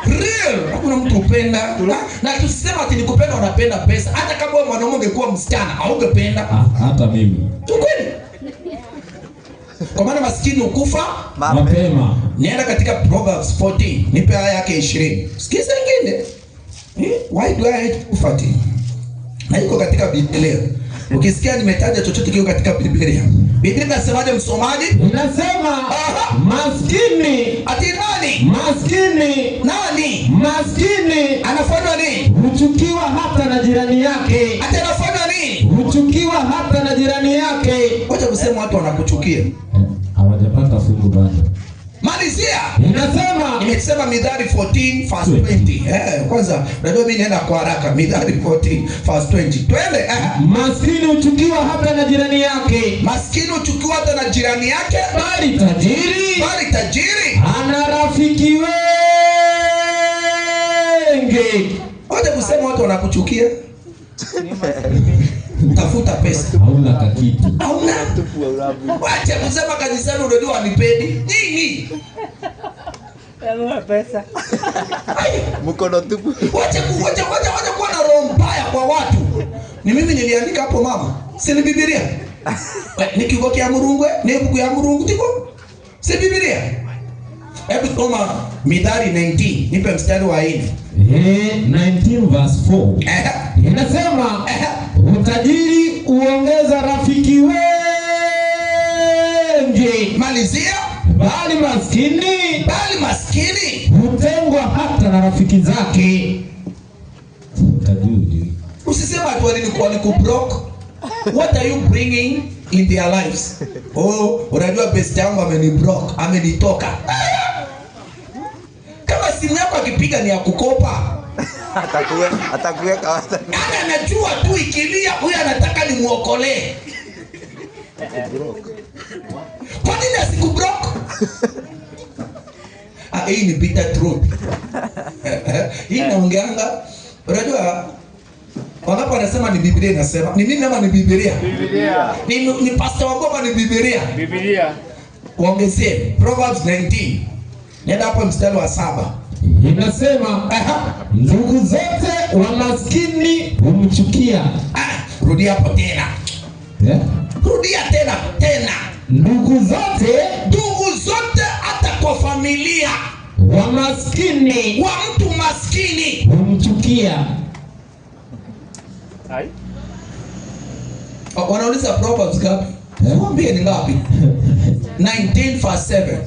real. Hakuna mtu upenda. Na tusisema ati nikupenda unapenda pesa. Hata kama wewe mwanaume ungekuwa msichana haungependa. Hata mimi. Ukweli. Kwa maana maskini ukufa mapema. Nienda katika Proverbs 14, nipe aya yake 20. Sikiza ingine. Why do I hate kufuati? Na iko katika Biblia. Ukisikia nimetaja chochote kiko katika Biblia. Biblia inasemaje msomaji? Inasema maskini. Ati nani? Maskini. Nani? Maskini anafanya nini? Huchukiwa hata na jirani yake. Ati anafanya nini? Huchukiwa hata na jirani yake. Wacha kusema watu wanakuchukia. Hawajapata fungu bado. Malizia. Nimesema Mithali 14 verse 20. Kwanza najua mimi naenda kwa haraka. Mithali 14 verse 20. Twende. Maskini huchukiwa hata na jirani yake. Maskini huchukiwa hata na jirani yake. Bali tajiri ana rafiki wengi. Wacha kusema watu wanakuchukia. Tafuta pesa. Hauna kakitu. Hauna. Wacha kusema kanisani unajua wanipendi. Nini? Hauna pesa. Mkono tupu. Wacha kuwa na roho mbaya kwa watu. Ni mimi niliandika hapo mama. Si ni Biblia? Nikikoki ya Murungwe, nebuku ya Murungu tiko. Si Biblia? Hebu soma Mithali 19, nipe mstari wa 4. 19 verse 4. Inasema utajiri uongeza rafiki wengi. Malizia. Bali maskini hutengwa hata na rafiki zake. Utajiri. Usisema ati walikuwa broke. What are you bringing in their lives? Unajua best yangu amenibroke, amenitoka. Kama simu yako akipiga ni ya kukopa, atakuweka hata. Anajua tu ikilia huyu anataka nimuokolee. Kwa nini asikubroke? Hii ni bitter truth. Hii naongeanga. Unajua wangapi wanasema ni Biblia inasema? Ni mimi ama ni Biblia? Biblia. Ni pastor wangu ama ni Biblia? Biblia. Waongezee Proverbs 19. Nenda hapo mstari wa 7. Inasema ndugu zote wa maskini humchukia. Rudia hapo tena. Rudia tena. Ndugu zote hata kwa familia wa maskini, wa mtu maskini humchukia. Hai. Wanauliza Proverbs ngapi? Mwambie ni ngapi? 19 verse 7.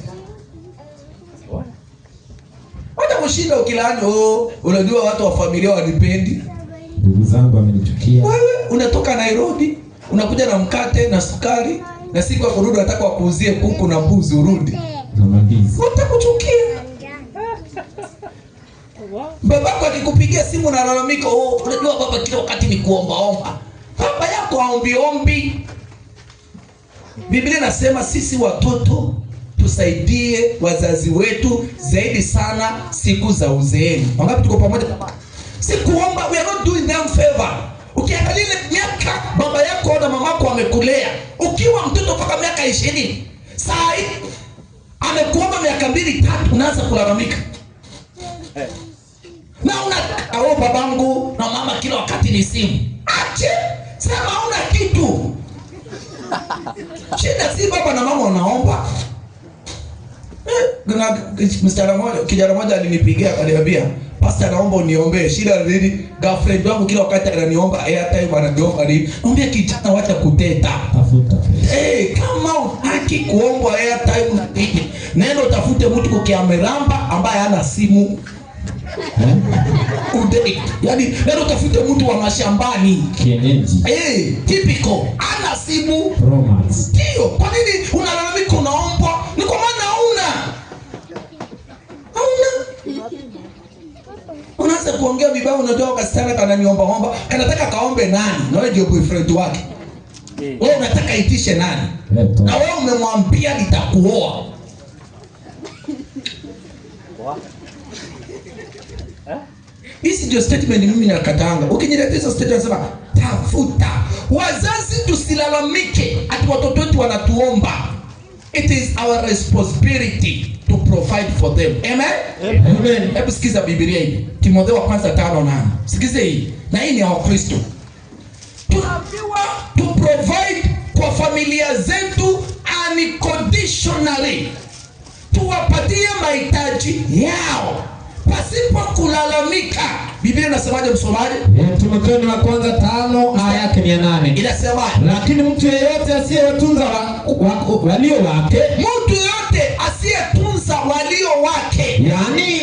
Wacha mshinda ukilani, unajua watu wa familia wanipendi. Ndugu zangu wamenichukia. Wewe unatoka Nairobi, unakuja na mkate na sukari, na siku ya kurudi unataka wakuuzie kuku na mbuzi urudi. Na mandizi. Utakuchukia. Babako akikupigia simu na lalamika, unajua baba kila wakati ni kuomba. Baba yako haombi. Biblia inasema sisi watoto tusaidie wazazi wetu zaidi sana siku za uzeeni. Wangapi tuko pamoja? Si kuomba, we are not doing them favor. Ukiangalia miaka baba yako na mamako wamekulea, ukiwa mtoto mpaka miaka 20, saa hii amekuomba miaka 2 3 unaanza kulalamika. Na babangu na mama kila wakati ni simu. Ache, sema una kitu. Shida si baba na mama wanaomba. Kuna kijana mmoja alinipigia akaniambia, "Pastor, naomba uniombee." Shida nini? Girlfriend wangu kila wakati ananiomba airtime, ananiomba nini? Naomba kijana wacha kuteta. Tafuta. Kama unataka kuomba airtime nenda utafute mtu kwa Kiameramba ambaye hana simu. Yaani nenda utafute mtu wa mashambani. Kienyeji. Typical. Hana simu. Romance. Ndio. Kwa nini unalalamika unaomba? Ni kwa maana hauna. Unaanza kuongea vibaya, unatoa kasichana kananiomba. Kanataka kaombe nani? Na wewe ndio boyfriend wake. Wewe unataka itishe nani? Na wewe umemwambia nitakuoa. Hii ndio statement mimi nakatanga. Ukiniletea hizo statement nasema tafuta. Wazazi tusilalamike ati watoto wetu wanatuomba. It is our responsibility to provide for them. Amen? Amen. Hebu sikiza Biblia hii. Timotheo wa kwanza 5:8. Sikize hii. Na hii ni ya Wakristo. Tunaambiwa to provide kwa familia zetu unconditionally. Tuwapatie mahitaji yao pasipo kulalamika. Biblia inasemaje msomaji? Timotheo wa kwanza 5 aya yake ni 8. Inasema, lakini mtu yeyote asiyetunza walio wake, mtu yeyote asiyetunza walio wake, yani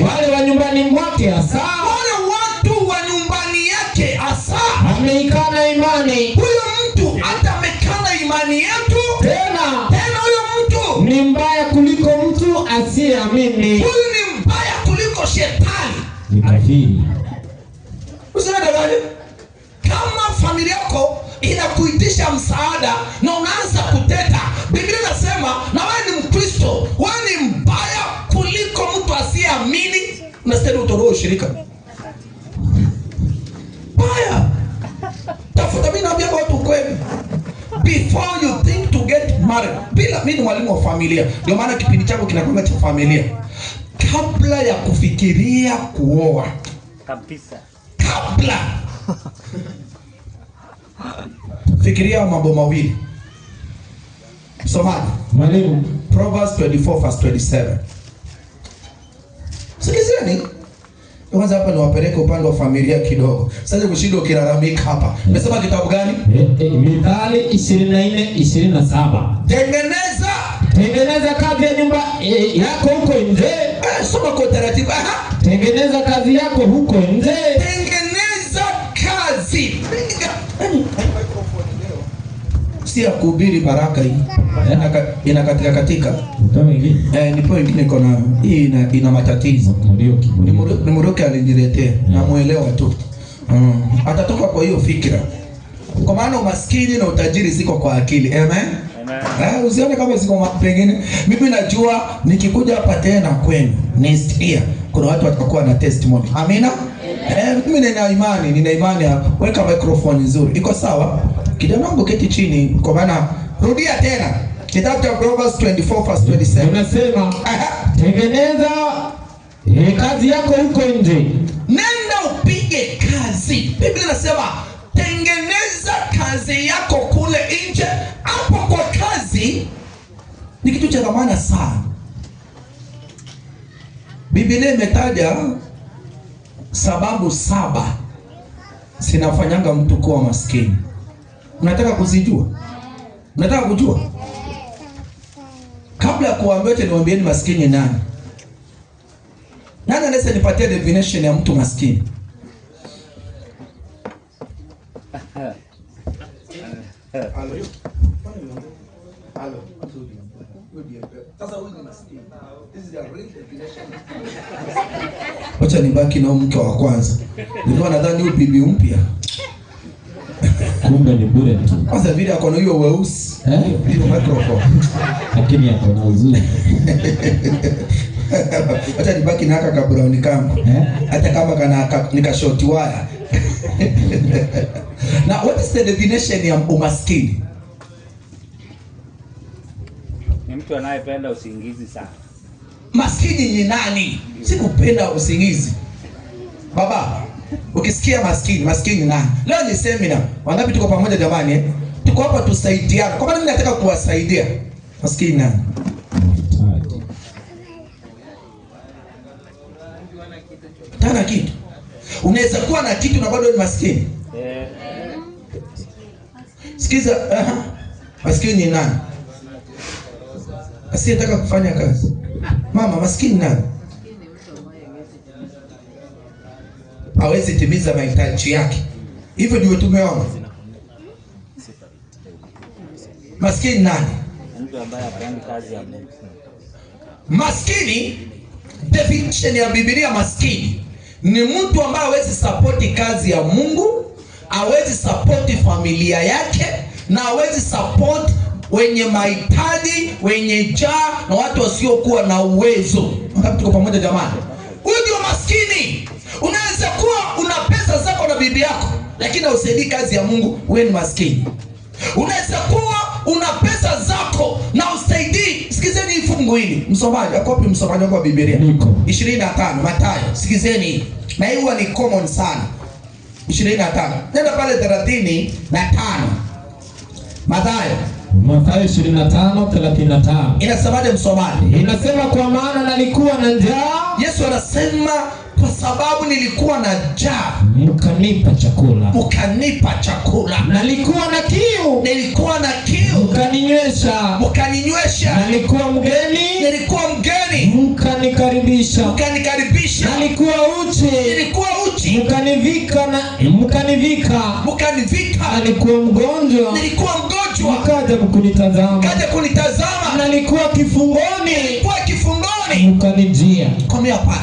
wale wa nyumbani mwake hasa, wale watu wa nyumbani yake hasa, ameikana imani. Huyo mtu hata amekana imani yetu. Tena huyo mtu ni mbaya kuliko mtu asiyeamini. Huyu ni mbaya kuliko shetani. Ni kafiri. Usiende gani? Kama familia yako inakuitisha msaada na unaanza kuteta, Biblia inasema na wewe ni Mkristo, wewe ni mbaya kuliko mtu asiyeamini. Unastahili utoroe ushirika. Baya. Tafuta, mimi naambia watu kweli. Before you think to get married. Bila mimi ni mwalimu wa familia. Ndio maana kipindi changu kinakuwa cha familia. Kabla ya kufikiria kuoa kabisa, kabla fikiria mambo mawili. Msomaji, mwalimu, Proverbs 24:27. Sikizeni. Kwanza hapa ni wapeleke upande wa familia kidogo. Sasa kushinda ukilalamika hapa. Umesema kitabu gani? Mithali 24:27. Tengeneza kazi ya nyumba yako huko nje. Soma kwa taratibu. Tengeneza kazi yako huko nje. Tengeneza kazi. Si ya kuhubiri baraka hii. Inakatika katika. Nipo wengine kona hii ina matatizo. Ni Murioki aliniletea. Namuelewa tu. Atatoka kwa hiyo fikra. Kwa maana umaskini na utajiri ziko kwa akili. Amen. Usione kama ziko pengine. Mimi najua nikikuja hapa tena kwenu next year kuna watu watakuwa na testimony. Amina. Mimi nina imani hapa. Weka microphone nzuri. Iko sawa? Kijana wangu keti chini kwa maana rudia tena. Kitabu cha Proverbs 24:27. Unasema tengeneza kazi yako huko nje. Nenda upige kazi. Biblia inasema tengeneza kazi yako kule nje. Hapo kwa kazi ni kitu cha dhamana sana. Biblia imetaja sababu 7 zinafanyanga mtu kuwa maskini. Unataka kuzijua? Unataka kujua? Kabla ya kuambia niwaambieni maskini nani? Nani anaweza nipatia definition ya mtu maskini? Wacha nibaki na mke wa kwanza. Nilikuwa nadhani huyu bibi mpya. Kumbe ni bure tu. Kwanza vile ako na hiyo weusi. Hiyo microphone. Lakini ako na uzuri. Wacha nibaki na haka brown kangu. Hata kama kana nika short wire. Now what is the definition ya umaskini? Ni mtu anayependa usingizi sana. Maskini ni nani? Sikupenda usingizi. Baba, ukisikia maskini nani? Leo ni seminar. Wangapi tuko pamoja jamani? Tuko tuko hapa tusaidiane. Kwa maana mimi nataka kuwasaidia. Maskini nani? Tana kitu. Unaweza kuwa na kitu na bado ni maskini. Sikiza, maskini ni nani? Asiyetaka kufanya kazi. Mama, maskini nani? Hawezi timiza mahitaji yake. Hivyo ndio tumeona. Maskini nani? Mtu ambaye hapendi kazi ya Mungu. Maskini, definition ya Biblia maskini ni mtu ambaye hawezi support kazi ya Mungu, hawezi support familia yake, na hawezi support wenye mahitaji, wenye njaa na watu wasiokuwa na uwezo. Wakati tuko pamoja jamani. Huyu ndio maskini. Unaweza kuwa una pesa zako na bibi yako, lakini hausaidii kazi ya Mungu, wewe ni maskini. Unaweza kuwa una pesa zako na usaidii. Sikizeni hii fungu hili. Msomaji, akopi msomaji wako wa Biblia. 25 Mathayo. Sikizeni. Na hii huwa ni common sana. 25. Nenda pale 35. Mathayo 25:35. Inasemaje msomaji? Inasema kwa maana nalikuwa na njaa. Yesu anasema kwa sababu nilikuwa na njaa, mkanipa chakula. Mkanipa chakula. Nalikuwa na kiu. Nilikuwa na kiu. Mkaninywesha. Mkaninywesha. Nalikuwa mgeni. Nilikuwa mgeni. Mkanikaribisha. Mkanikaribisha. Nalikuwa uchi. Nilikuwa uchi. Mkanivika. Mkanivika. Nalikuwa mgonjwa. Nilikuwa mgonjwa. Mkaja kunitazama. Kaja kunitazama. Nalikuwa kifungoni. Nilikuwa kifungoni. Mkanijia. Komea pale.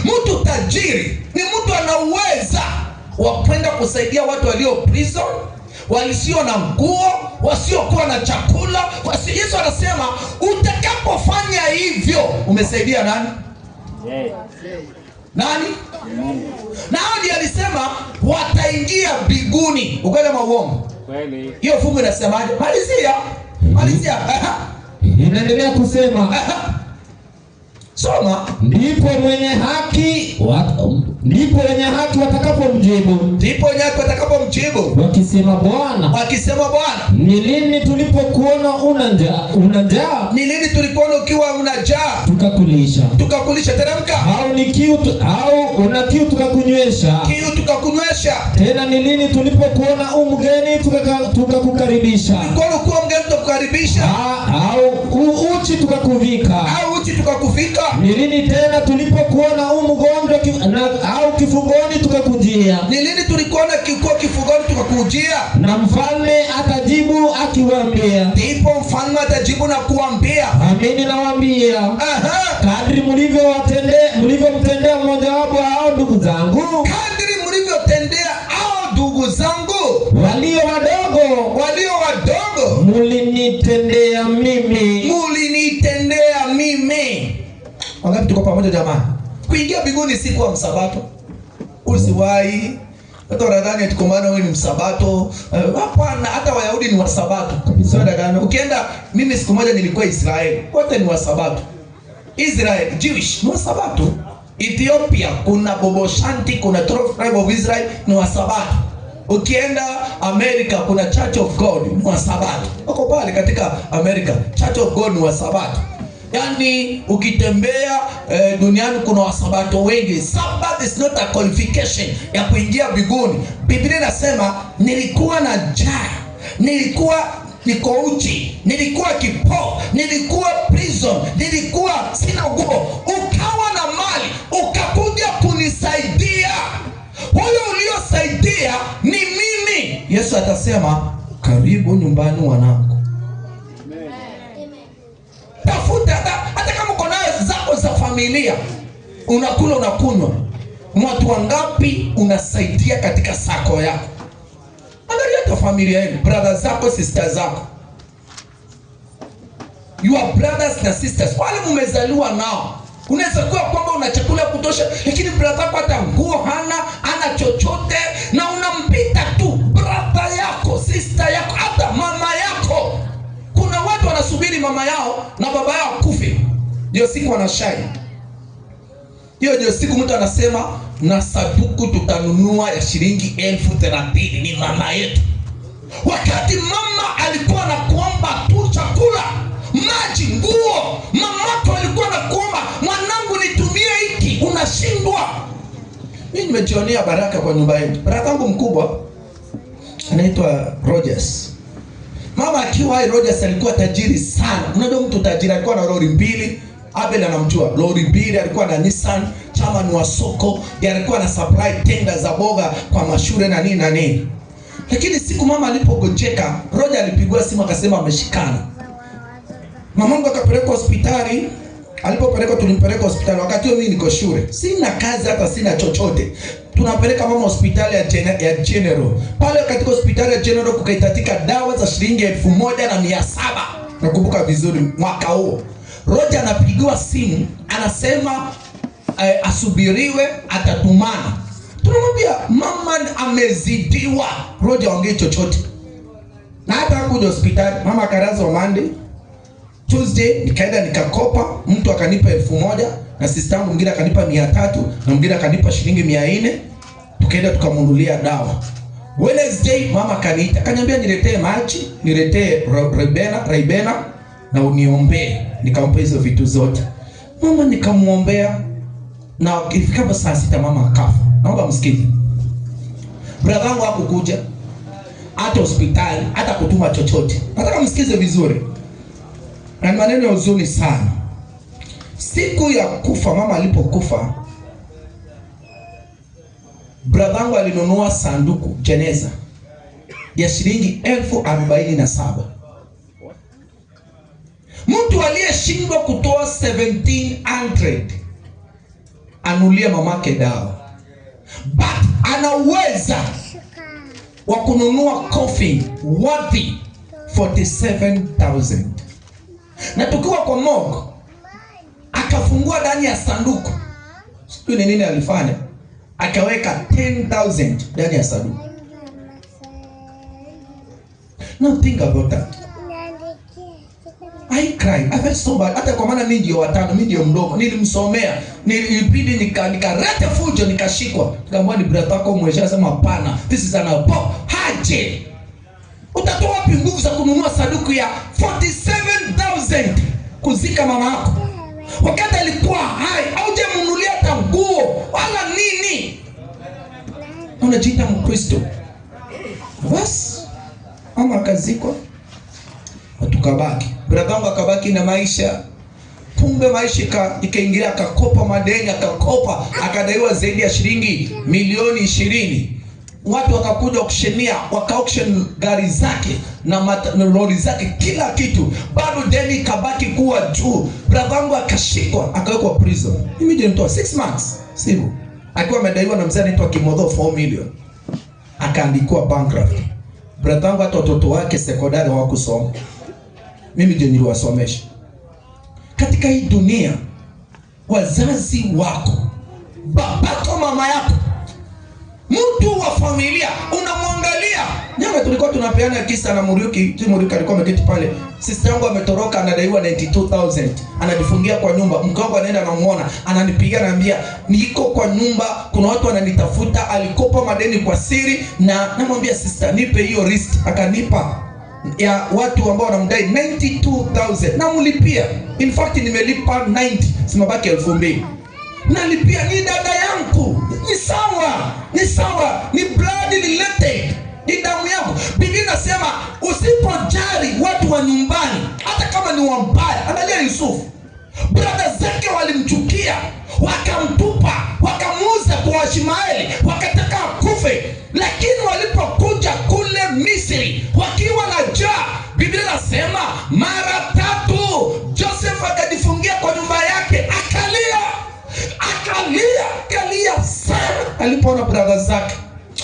Mtu tajiri ni mtu ana uweza wa kwenda kusaidia watu walio prison, walisio na nguo, wasiokuwa na chakula. Yesu anasema utakapofanya hivyo umesaidia nani? Nani? Na hadi alisema wataingia mbinguni. Ukweli ama uongo? Kweli. Hiyo fungu inasemaje? Malizia. Inaendelea kusema soma. Ndipo wenye haki watakapomjibu. Wakisema Bwana. Ni lini tulipokuona una njaa? Ni lini tulikuona ukiwa una njaa? Tukakulisha. Teremka. Au una kiu tukakunywesha. Tena ni lini tulipokuona mgeni tukakukaribisha. Ulikuwa mgeni tukakukaribisha. Au uchi tukakuvika. Ni lini tena tulipokuona mgonjwa au kifungoni tukakujia. Ni lini tulikuona kifungoni tukakujia? Na mfalme atajibu akiwaambia. Ndipo mfalme atajibu na kuambia, amini nawaambia, kadri mlivyomtendea mmoja wapo hao ndugu zangu, walio wadogo, mulinitendea mimi. Wangapi tuko pamoja jamani? Kuingia mbinguni si kwa msabato. Usiwahi. Hata wanadhani tuko maana wewe ni msabato. Hapana, hata Wayahudi ni wasabato. Sio dada. Ukienda, mimi siku moja nilikuwa Israeli. Wote ni wasabato. Israel, Jewish, ni wasabato. Ethiopia kuna Bobo Shanti, kuna 12 tribe of Israel ni wasabato. Ukienda Amerika kuna Church of God ni wasabato. Wako pale katika Amerika, Church of God ni wasabato. Yani ukitembea duniani kuna wasabato wengi. Sabbath is not a qualification ya kuingia mbinguni. Biblia inasema nilikuwa na njaa, niko uchi, nilikuwa kipofu, nilikuwa prison, nilikuwa sina nguo, ukawa na mali, ukakuja kunisaidia. Huyo uliosaidia ni mimi. Yesu atasema karibu nyumbani wanangu. Tafuta hata kama uko nayo zako za familia, unakula unakunywa, watu wangapi unasaidia katika sako yako? Angalia tu familia yenu, brother zako, sister zako, your brothers na sisters, wale mmezaliwa nao. Unaweza kuwa kwamba una chakula kutosha, lakini brother yako hata nguo hana chochote, na unampita tu. Brother yako, sister yako, hata mama yako. Kuna watu wanasubiri mama yao na baba yao kufe ndio siku wanashai. Hiyo ndio siku mtu anasema na saduku tutanunua ya shilingi 30,000 ni mama yetu. Wakati mama alikuwa anakuomba tu chakula, maji, nguo, mamako alikuwa anakuomba, mwanangu nitumie hiki, unashindwa. Mimi nimejionea baraka kwa nyumba yetu. Baraka yangu mkubwa anaitwa Rogers. Mama akiwa hai, Rogers alikuwa tajiri sana. Unajua mtu tajiri, alikuwa na lori 2. Abel anamjua, lori 2, alikuwa na Nissan, chairman wa soko, alikuwa na supply tenda za boga kwa mashule na nini na nini. Lakini siku mama alipogonjeka, Roger alipigwa simu akasema ameshikana. Mamangu akapelekwa hospitali. Alipopelekwa, tulimpeleka hospitali. Wakati huo mimi niko shule, sina kazi, hata sina chochote. Tunapeleka mama hospitali ya General. Pale katika hospitali ya General kukaitatika dawa za shilingi 1700. Nakumbuka vizuri mwaka huo. Roger anapigiwa simu, anasema asubiriwe, atatumana. Tunamwambia mama amezidiwa. Roger ongee chochote. Na hata hakuja hospitali. Mama akarazwa Monday. Tuesday nikaenda nikakopa, mtu akanipa 1000 na sister yangu mwingine akanipa 300 na mwingine akanipa shilingi 400. Tukaenda tukamnunulia dawa. Wednesday mama kaniita, akaniambia niletee maji, niletee Ribena na uniombee. Nikampa hizo vitu zote. Mama nikamuombea, na ifikapo saa 6 mama akafa. Naomba msikize. Brother wangu hakukuja hata hospitali, hata kutuma chochote. Nataka msikize vizuri. Na maneno ya huzuni sana. Siku ya kufa, mama alipokufa, brother wangu alinunua sanduku jeneza ya shilingi 1047. Mtu aliyeshindwa kutoa 1700 anulie mamake dawa, but ana uwezo wa kununua coffin worthy 47,000. Na tukiwa kwa morgue, akafungua ndani ya sanduku. Sijui ni nini alifanya. Akaweka 10,000 ndani ya sanduku. Now think about that. I cried. I felt so bad. Hata kwa maana mimi ndio watano, mimi ndio mdogo. Nilimsomea. Nilibidi nikarete fujo, nikashikwa. Nikamwambia ni brother wako mwesha, sema hapana. This is an apo. Haje. Utatoa wapi nguvu za kununua sanduku ya 47,000 kuzika mama yako? Wakati alikuwa hai, haujamnunulia hata nguo wala nini. Unajiita Mkristo. Bas, mama akazikwa. Tukabaki. Brother wangu akabaki na maisha. Kumbe maisha ikaingilia, akakopa madeni, akadaiwa zaidi ya shilingi milioni 20. Watu wakakuja auctionia, waka-auction gari zake na lori zake, kila kitu. Bado deni kabaki kuwa juu. Brother wangu akashikwa, akawekwa prison. Mimi ndio mtoa 6 months. Sivyo. Akiwa amedaiwa na mzee anaitwa Kimodho 4 million. Akaandikwa bankrupt. Brother wangu hata watoto wake sekondari hawakusoma. Mimi ndio niliwasomesha. Katika hii dunia, wazazi wako, babako, mama yako, mtu wa familia, unamwangalia. Nyama tulikuwa tunapeana kisa na Muriuki. Muriuki alikuwa ameketi pale. Sister yangu ametoroka, anadaiwa 92,000. Anajifungia kwa nyumba. Mke wangu anaenda anamuona, ananipigia, ananiambia niko kwa nyumba, kuna watu wananitafuta. Alikopa madeni kwa siri, na namwambia sister, nipe hiyo list. Akanipa ya watu ambao wanamdai 92,000. Na mlipia. In fact nimelipa 90, simabaki 2,000. Nalipia, ni dada yangu. Ni sawa. Ni sawa. Ni blood related. Ni damu yangu. Biblia inasema usipojali watu wa nyumbani, hata kama ni wambaya. Angalia Yusufu. Brother zake walimchukia, wakamtupa, wakamuuza kwa Ishmaeli, wakataka kufe. Lakini walipokuja kule Misri wakiwa na njaa, Biblia inasema mara 3 Joseph akajifungia kwa nyumba yake, akalia sana alipoona brother zake,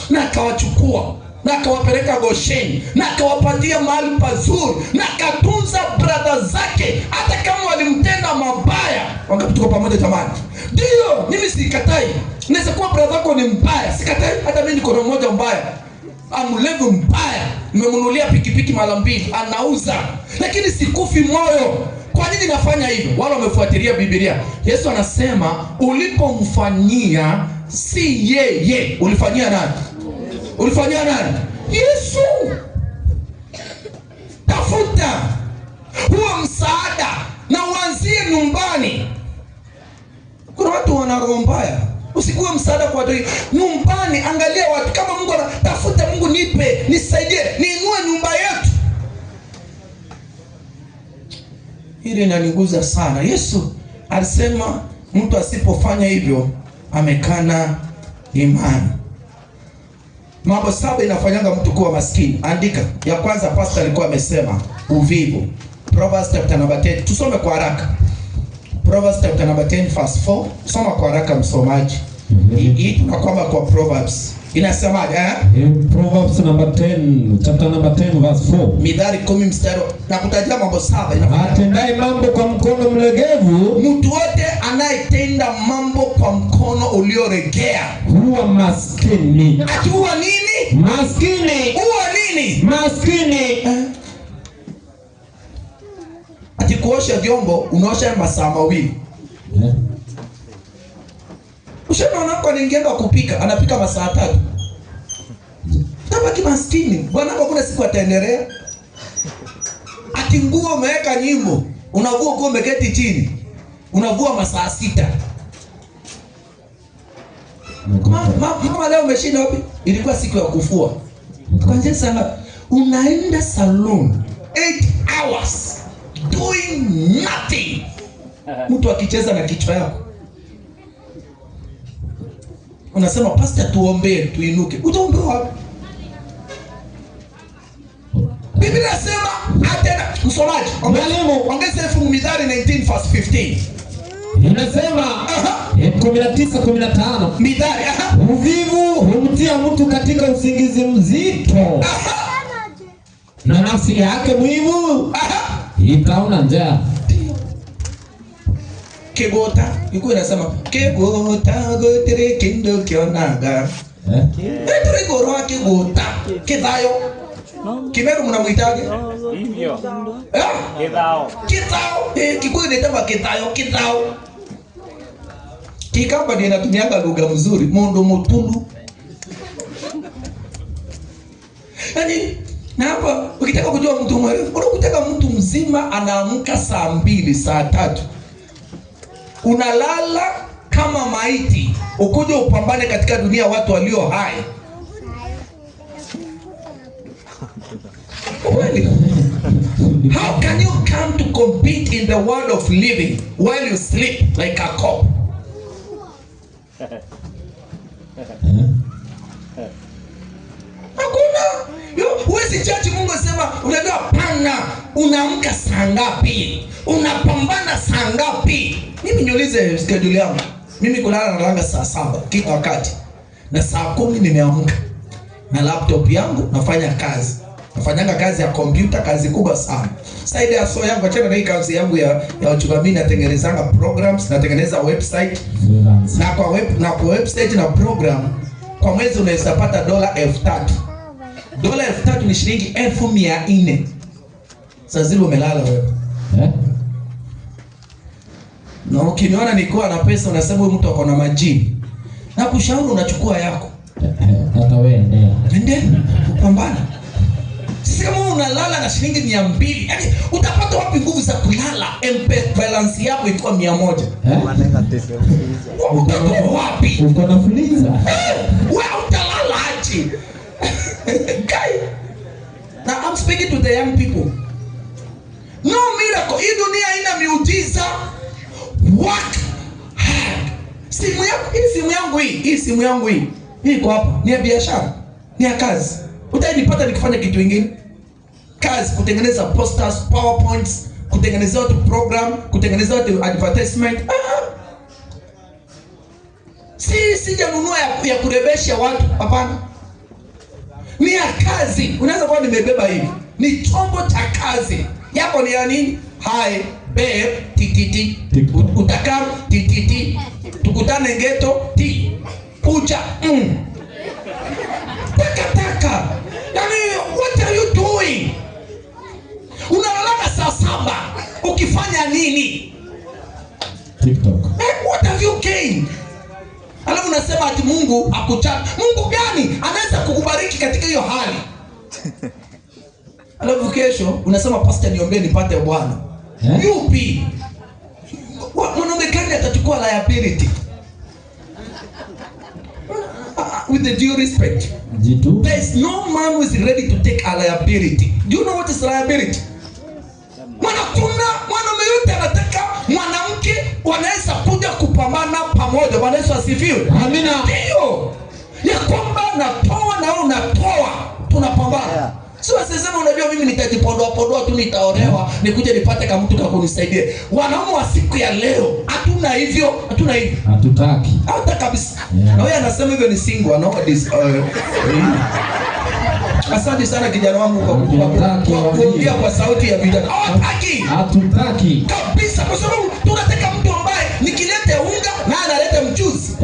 na akawachukua na akawapeleka Gosheni na akawapatia mahali pazuri na akatunza brother zake, hata kama walimtenda mabaya. Wangapi tuko pamoja jamani? Ndio, mimi sikatai. Naweza kuwa brother wako ni mbaya, sikatai. Hata mimi niko na mmoja mbaya, amlevu mbaya, nimemnunulia pikipiki mara 2, anauza, lakini sikufi moyo. Kwa nini nafanya hivyo? Wale wamefuatilia Biblia, Yesu anasema ulipomfanyia si yeye, ulifanyia nani? Ulifanyia nani? Yesu. tafuta huo msaada na uanzie nyumbani. Kuna watu wana roho mbaya. Usikuwe msaada kwa watu nyumbani. Angalia watu kama Mungu anatafuta, Mungu nipe, nisaidie, niinue nyumba yetu. Hili linaniguza sana. Yesu alisema mtu asipofanya hivyo amekana imani. Mambo 7 inafanyanga mtu kuwa maskini. Andika. Ya kwanza pastor alikuwa amesema uvivu. Proverbs chapter number 10. Tusome kwa haraka. Proverbs chapter number 10 verse 4. Soma kwa haraka msomaji. Hii tunakwamba kwa Proverbs. Inasemaje Proverbs number 10, chapter number 10 verse 4. Mithali 10 mstari na kutajia mambo 7 atendaye mambo kwa mkono mlegevu, mtu wote anayetenda mambo kwa mkono ulioregea huwa maskini. Ati huwa nini? Maskini. Huwa nini? Maskini. Ati kuosha vyombo unaosha masaa mawili. Ushaona kwa ningeenda kupika, anapika masaa 3. Tabaki maskini. Bwana wako kuna siku ataendelea. Ati nguo umeweka nyimbo, unavua nguo umeketi chini. Unavua masaa 6. Mama leo umeshinda wapi? Ilikuwa siku ya kufua. Kwanza sana unaenda salon 8 hours doing nothing. Mtu akicheza na kichwa yako. Unasema pastor tuombee tuinuke. Utaombea wapi? Biblia inasema atenda. Msomaji, ongeza fungu Mithali 19 verse 15. Inasema 19:15. Mithali, uvivu humtia mtu katika usingizi mzito. Na nafsi yake mwivu itaona njaa. Kegota, iko inasema kegota gotere kindo kionaga. Etre goroa kegota, kedayo. Kimeru mnamuitaje? Hivyo. Kedao. Kedao. Kikuyu inaitwa kedayo, kedao. Kikamba ndio inatumianga lugha mzuri, mondo motulu. Yaani na hapa ukitaka kujua mtu mwerevu, unakutaka mtu mzima anaamka saa 2, saa 3. Unalala kama maiti, ukuje upambane katika dunia watu walio hai. Really? How can you come to compete in the world of living while you sleep like a cop? Hakuna. Huwezi chachi Mungu sema, unajua pana, unaamka saa ngapi? Unapambana saa ngapi? Mimi niulize schedule yangu. Mimi kulala nalala saa 7 kila wakati. Na saa 10 nimeamka. Na laptop yangu nafanya kazi. Nafanyanga kazi ya kompyuta, kazi kubwa sana. Side ya so yangu achana na hii kazi yangu ya uchumi, natengenezanga programs, natengeneza website. Na kwa website na program kwa mwezi unaweza pata $3,000. $3,000 ni shilingi 1,400. Sasa zile umelala wewe. Na ukiniona niko na pesa unasema huyu mtu ako na majini. Na kushauri unachukua yako. Hata wewe ndio. Nende kupambana. Sisi kama unalala na shilingi 200, yani utapata wapi nguvu za kulala? Balance yako ikiwa 100. Wapi? Uko na fuliza. Wewe utalala aje? Guy. Now I'm speaking to the young people. No miracle. Hii dunia haina miujiza. Work hard. Simu yako, hii simu yangu hii. Hii simu yangu hii. Hii iko hapa. Ni ya biashara. Ni ya kazi. Utainipata nikifanya kitu kingine. Kazi, kutengeneza posters, PowerPoints, kutengeneza watu program, kutengeneza watu advertisement. Sijanunua ya kurebesha watu, hapana. Ni ya kazi. Unaweza kuwa nimebeba hivi. Ni chombo cha kazi. Yako ni ya nini? Hi, babe, tititi. Utakam, tititi. Tukutane ghetto, ti. Kucha, Taka. Yaani, what are you doing? Unalala saa 7. Ukifanya nini? TikTok. What have you gained? Alafu unasema ati Mungu akuchapa. Mungu gani anaweza kukubariki katika hiyo hali? Alafu kesho unasema pastor niombee nipate bwana. Yupi? Mwanaume gani atachukua liability? With the due respect, there is no man who is ready to take a liability. Do you know what is liability? Mwanaume yote anataka mwanamke wanaweza kuja kupambana pamoja. Bwana Yesu asifiwe. Amina. Ndio. Ya kwamba natoa na wewe unatoa, tunapambana. Sio sasa unajua mimi nitajipondoa tu nitaolewa nikuje nipate kama mtu kakunisaidie. Wanaume wa siku ya leo hatuna hivyo. Hatutaki. Hata kabisa. Na wewe anasema hivyo ni single nowadays. Asante sana kijana wangu kwa kuongea kwa sauti ya vijana. Hatutaki. Kabisa, kwa sababu tunataka mtu ambaye nikilete unga na analeta mchuzi.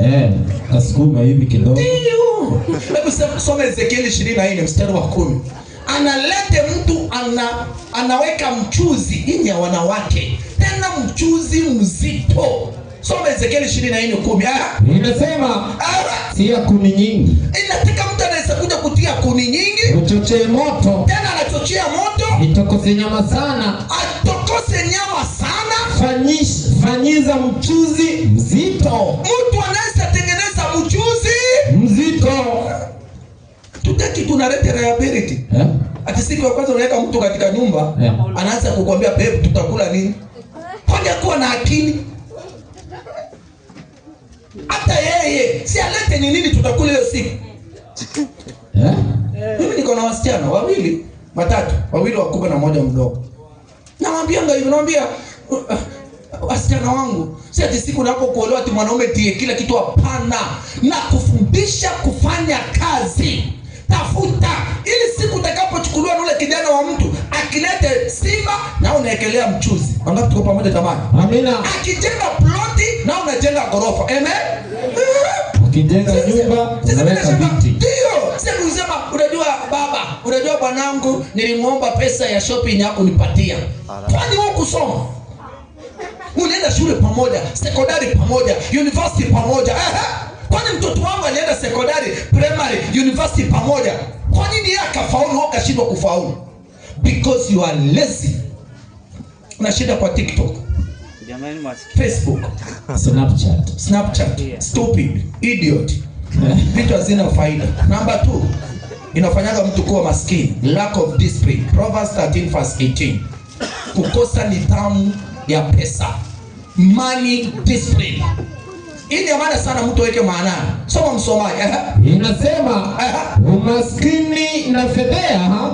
Kasukuma hivi kidogo. Ndio. Hebu soma Ezekiel 24 mstari wa 10. Analete mtu anaweka mchuzi hii ya wanawake. Tena mchuzi mzito. Soma Ezekiel 24:10. Inasema tia kuni nyingi. Inataka mtu anaweza kuja kutia kuni nyingi. Uchochee moto. Tena anachochea moto. Itokose nyama sana. Atokose nyama sana. Fanyiza mchuzi mzito. Mtu anaweza tengeneza mchuzi mzito. Tutaki tunaleta liability. Ati siku ya kwanza unaweka mtu katika nyumba, anaanza kukuambia babe tutakula nini? Hoja kuwa na akili. Hata yeye si alete ni nini tutakula hiyo siku. Mimi niko na wasichana watatu, wawili wakubwa na mmoja mdogo. Namwambianga hivi, namwambia wasichana wangu, si ati siku unapokuolewa ati mwanaume tie kila kitu, hapana. Na kufundisha kufanya kazi. Tafuta ili siku utakapochukuliwa na ule kijana wa mtu akilete simba na unaekelea mchuzi. Wangapi tuko pamoja jamani? Amina. Akijenga ploti na unajenga gorofa. Amen. Ukijenga nyumba unaweka viti. Ndio. Sasa unasema unajua baba, unajua bwanangu nilimuomba pesa ya shopping yako nipatia. Kwani wewe kusoma? Unaenda shule pamoja, sekondari pamoja, university pamoja. Kwani mtoto wangu alienda sekondari, primary, university pamoja? Kwa nini yeye akafaulu wewe ukashindwa kufaulu? Because you are lazy. Unashinda kwa TikTok, Facebook, Snapchat. Stupid, idiot. Vitu hazina faida. Number 2, inafanyaga mtu kuwa maskini. Lack of discipline. Proverbs 13:18. Kukosa nidhamu ya pesa. Money discipline. Hii ni maana sana mtu weke maana. Soma msomaji. Inasema umaskini na fedheha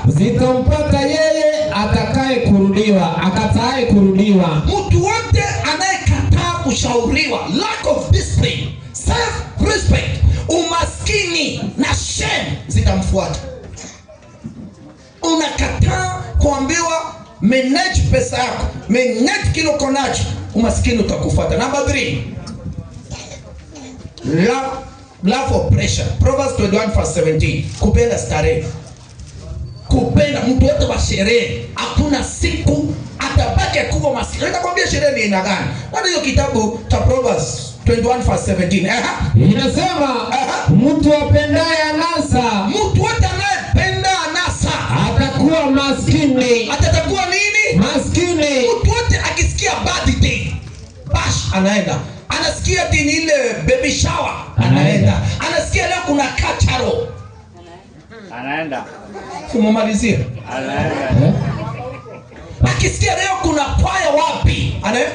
zitampata yeye akatae kurudiwa. Mtu wote anayekataa kushauriwa, lack of discipline, self respect, umaskini na shame zitamfuata. Unakataa kuambiwa manage pesa yako, manage kile uko nacho, umaskini utakufuata. Number 3, love of pressure. Proverbs 21:17. Kupenda starehe. Kupenda mtu wote wa sherehe. Hakuna siku atabaki kuwa maskini. Nitakwambia sherehe ni aina gani. Ndio hiyo kitabu cha Proverbs 21:17. Inasema mtu apendaye anasa, mtu wote anayependa anasa atakuwa maskini. Atakuwa nini? Maskini. Mtu wote akisikia birthday bash anaenda. Anasikia tini ile baby shower anaenda. Anasikia leo kuna kacharo anaenda. Kumalizia Anaenda. Akisikia leo kuna kwaya wapi anaenda.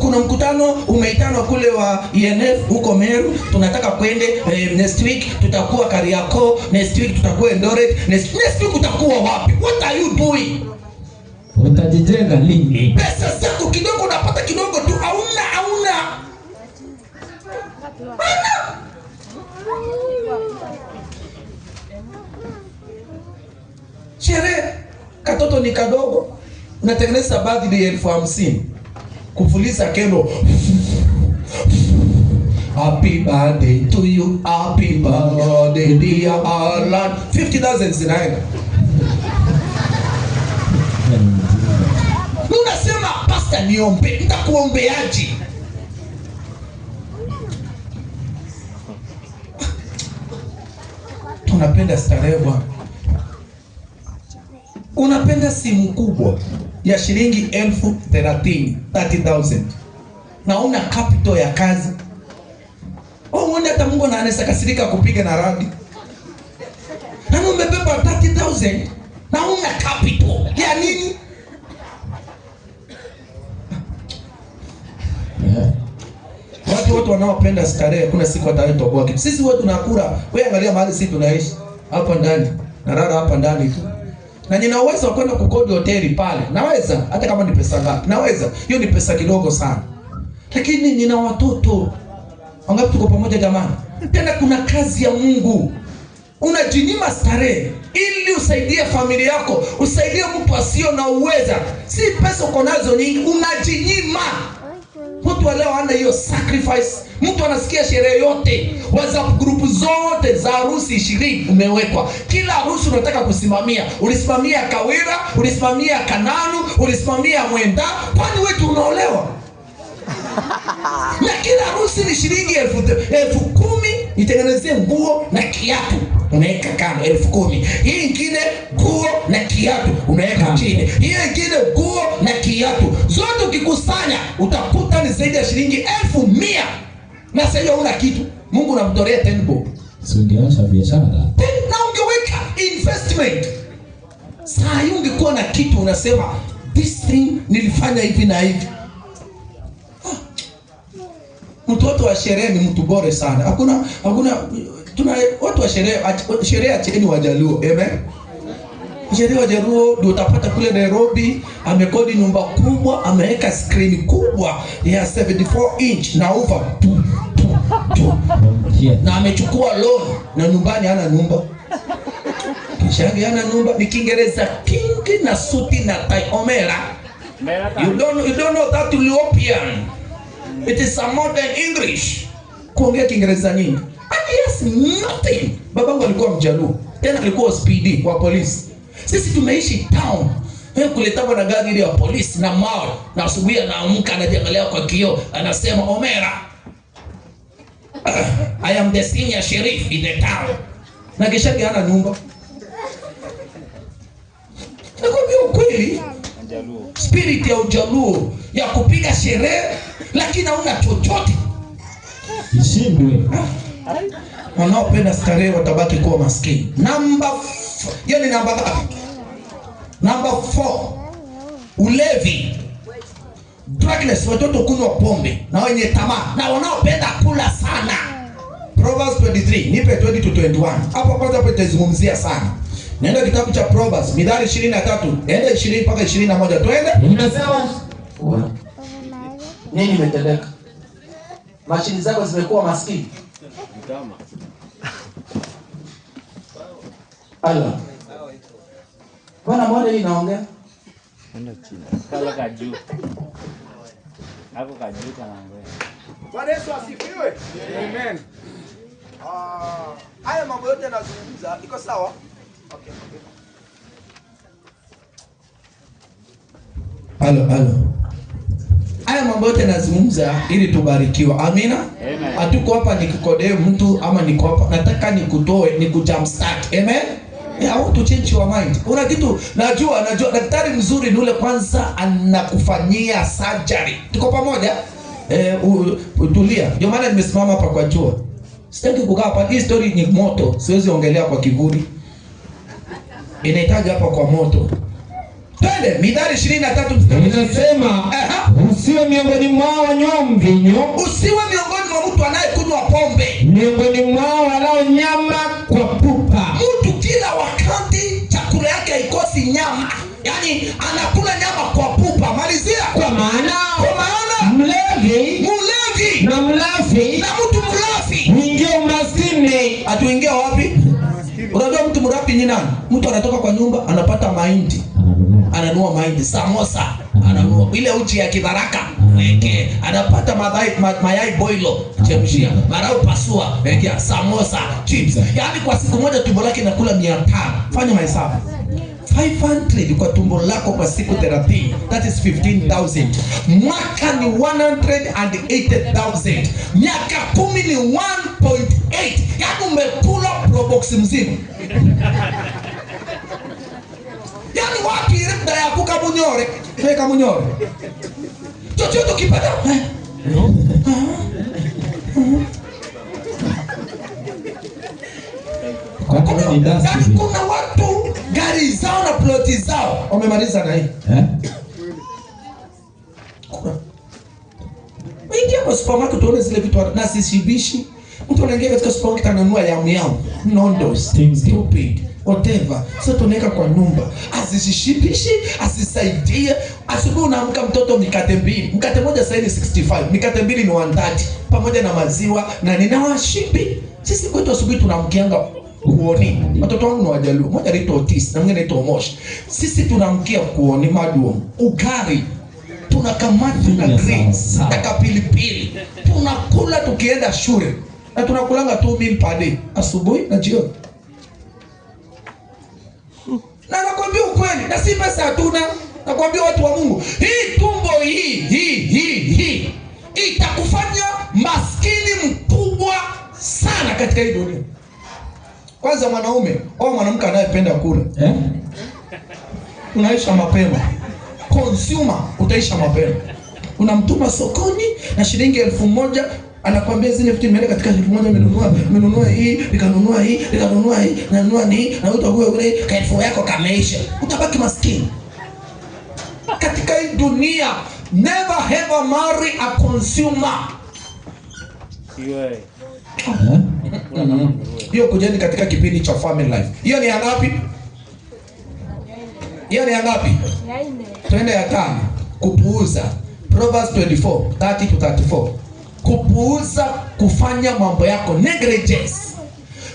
Kuna mkutano umeitana kule wa ENF huko Meru, tunataka kwende next week tutakuwa Kariakoo, next week tutakuwa Eldoret, next week utakuwa wapi? What are you doing? Utajijenga lini? Pesa zako kidogo unapata kidogo tu, hauna. Sherehe katoto ni kadogo, unatengeneza birthday 50,000 kufuliza kendo. Happy birthday to you, happy birthday dear Alan. 50,000 zinaenda. Unasema pastor niombe, nitakuombeaje? unapenda starehe bwana. Unapenda simu kubwa ya shilingi 30,000 na una capital ya kazi. Uone hata Mungu na anaweza kasirika kupiga na radi. Na umebeba 30,000 na una capital ya nini? Watu wanaopenda starehe kuna siku watatoboa kitu. Sisi wote tunakula. Wewe angalia mahali sisi tunaishi hapa ndani. Narara hapa ndani tu. Na nina uwezo wa kwenda kukodi hoteli pale. Naweza hata kama ni pesa ngapi. Naweza. Hiyo ni pesa kidogo sana. Lakini nina watoto. Wangapi tuko pamoja jamani? Tena kuna kazi ya Mungu. Unajinyima starehe ili usaidie familia yako, usaidie mtu asio na uweza. Si pesa uko nazo nyingi, unajinyima. Mtu leo hana hiyo sacrifice. Mtu anasikia sherehe yote, WhatsApp group zote za harusi 20 umewekwa. Kila harusi unataka kusimamia. Ulisimamia Kawira, ulisimamia Kananu, ulisimamia Mwenda. Kwani wewe unaolewa? Na kila harusi ni shilingi 10,000, itengenezee nguo na kiatu. Unaweka kando 10,000. Hii nyingine nguo na kiatu unaweka chini. Hii nyingine nguo na kiatu. Zote ukikusanya utakuta ni zaidi ya shilingi 1,100. Na sasa hiyo una kitu. Mungu unamtolea 10 bob. Si ungeanza biashara. Na ungeweka investment. Saa hii ungekuwa na kitu unasema this thing nilifanya hivi na hivi. Mtoto wa sherehe ni mtu bora sana. Hakuna tuna watu wa sherehe acheni Wajaluo. Amen. Sherehe Wajaluo ndio utapata kule Nairobi, amekodi nyumba kubwa, ameweka screen kubwa ya 74 inch na over. Na amechukua loan na nyumbani hana nyumba. Kisha hana nyumba, ni Kiingereza kingi na suti na tai omera. You don't know that Ethiopian. It is a modern English. Kuongea Kiingereza nyingi. And yes, nothing. Babangu alikuwa Mjaluo. Tena alikuwa SPD kwa polisi. Sisi tumeishi town. Kuletwa na gari ile ya polisi na mawe. Na asubuhi anaamka anajiangalia kwa kioo, anasema Omera, I am the senior sheriff in the town. Na kisha hana nyumba. Nakwambia ukweli. Spirit ya Ujaluo ya kupiga sherehe lakini hauna chochote. Ishindwe. Wanaopenda starehe watabaki kuwa maskini. Number 4. Ulevi. Drunkenness, watoto kunywa pombe na wenye tamaa na wanaopenda kula sana. Proverbs 23, nipe 20 to 21. Hapo kwanza hapo tutazungumzia sana. Nenda kitabu cha Proverbs, Mithali 23, nenda 20 mpaka 21 twende. Ninasema nini imetendeka? Mashini zako zimekuwa maskini. Ala. Bwana model inaongea. Nenda chini. Kala kaju. Hapo kaju kanaongea. Bwana Yesu asifiwe. Amen. Haya mambo yote nazungumza iko sawa? Okay. Halo. Haya mambo yote nazungumza ili tubarikiwa. Amina. Hatuko hapa nikikodee mtu ama niko hapa nataka nikutoe, nikujumpstart. Amen. I want to change your mind. Una kitu najua daktari mzuri ni ule kwanza anakufanyia surgery. Tuko pamoja? Utulia. Ndio maana nimesimama hapa kwa jua. Sitaki kukaa hapa. Hii story ni moto. Siwezi ongelea kwa kivuli. Inahitaji hapa kwa moto. Twende Mithali 23 mstari. Inasema usiwe miongoni mwao wanywa mvinyo. Usiwe miongoni mwa mtu anayekunywa pombe. Miongoni mwao walao nyama kwa pupa. Mtu kila wakati chakula yake haikosi nyama. Yaani anakula nyama kwa pupa. Malizia. Kwa maana mlevi na mlafi na mtu mlafi huingia umaskini. Atuingia wapi? Unajua mtu mlafi ni nani? Mtu anatoka kwa nyumba anapata mahindi. Ananua mahindi, samosa, ananua ile uji ya kibaraka, weke, anapata mayai boilo, chemshia, marau pasua, weke, samosa, chips. Yaani kwa siku moja tumbo lake inakula 500. Fanya mahesabu. 500 kwa tumbo lako kwa siku 30. That is 15,000. Mwaka ni 180,000. Miaka 10 ni 1.8. Yaani umekula box mzima. Yani wapi labda ya kukamunyore, weka munyore. Chochote ukipata. Kuna watu gari zao na ploti zao wamemaliza na hii. Ingia kwa supermarket uone zile vitu na sishibishi. Mtu anaingia katika supermarket ananunua yamu, nondos, stupid, whatever. Sasa tunaweka kwa nyumba. Asishibishi, asisaidie. Asubuhi unaamka mtoto mikate mbili. Mkate moja sasa ni 65, mikate mbili ni 130 pamoja na maziwa na ninawashibi. Sisi kwetu asubuhi tunamkianga kuoni. Watoto wangu ni Wajaluo. Mmoja anaitwa Otis na mwingine anaitwa Moshi. Sisi tunamkia kuoni maduo. Ugari. Tunakamata na greens, na kapilipili. Tunakula tukienda shule. Na tunakulanga 2 meal per day, asubuhi na jioni. Na nakwambia ukweli, na si pesa hatuna. Nakwambia watu wa Mungu, hii tumbo hii itakufanya maskini mkubwa sana katika hii dunia. Kwanza mwanaume au mwanamke anayependa kula, unaisha mapema. Consumer utaisha mapema. Unamtuma sokoni na shilingi 1000, anakuambia zile vitu nimeenda katika 1000 nimenunua hii, nikanunua hii, nanunua hii, na utakuwa ule kaelfu yako kameisha. Utabaki maskini. Katika hii dunia, never ever marry a consumer. Hiyo kujeni katika kipindi cha family life. Hiyo ni ngapi? Hiyo ni ngapi? Twende ya 5. Kupuuza. Proverbs 24:30-34. Kupuuza kufanya mambo yako, negligence.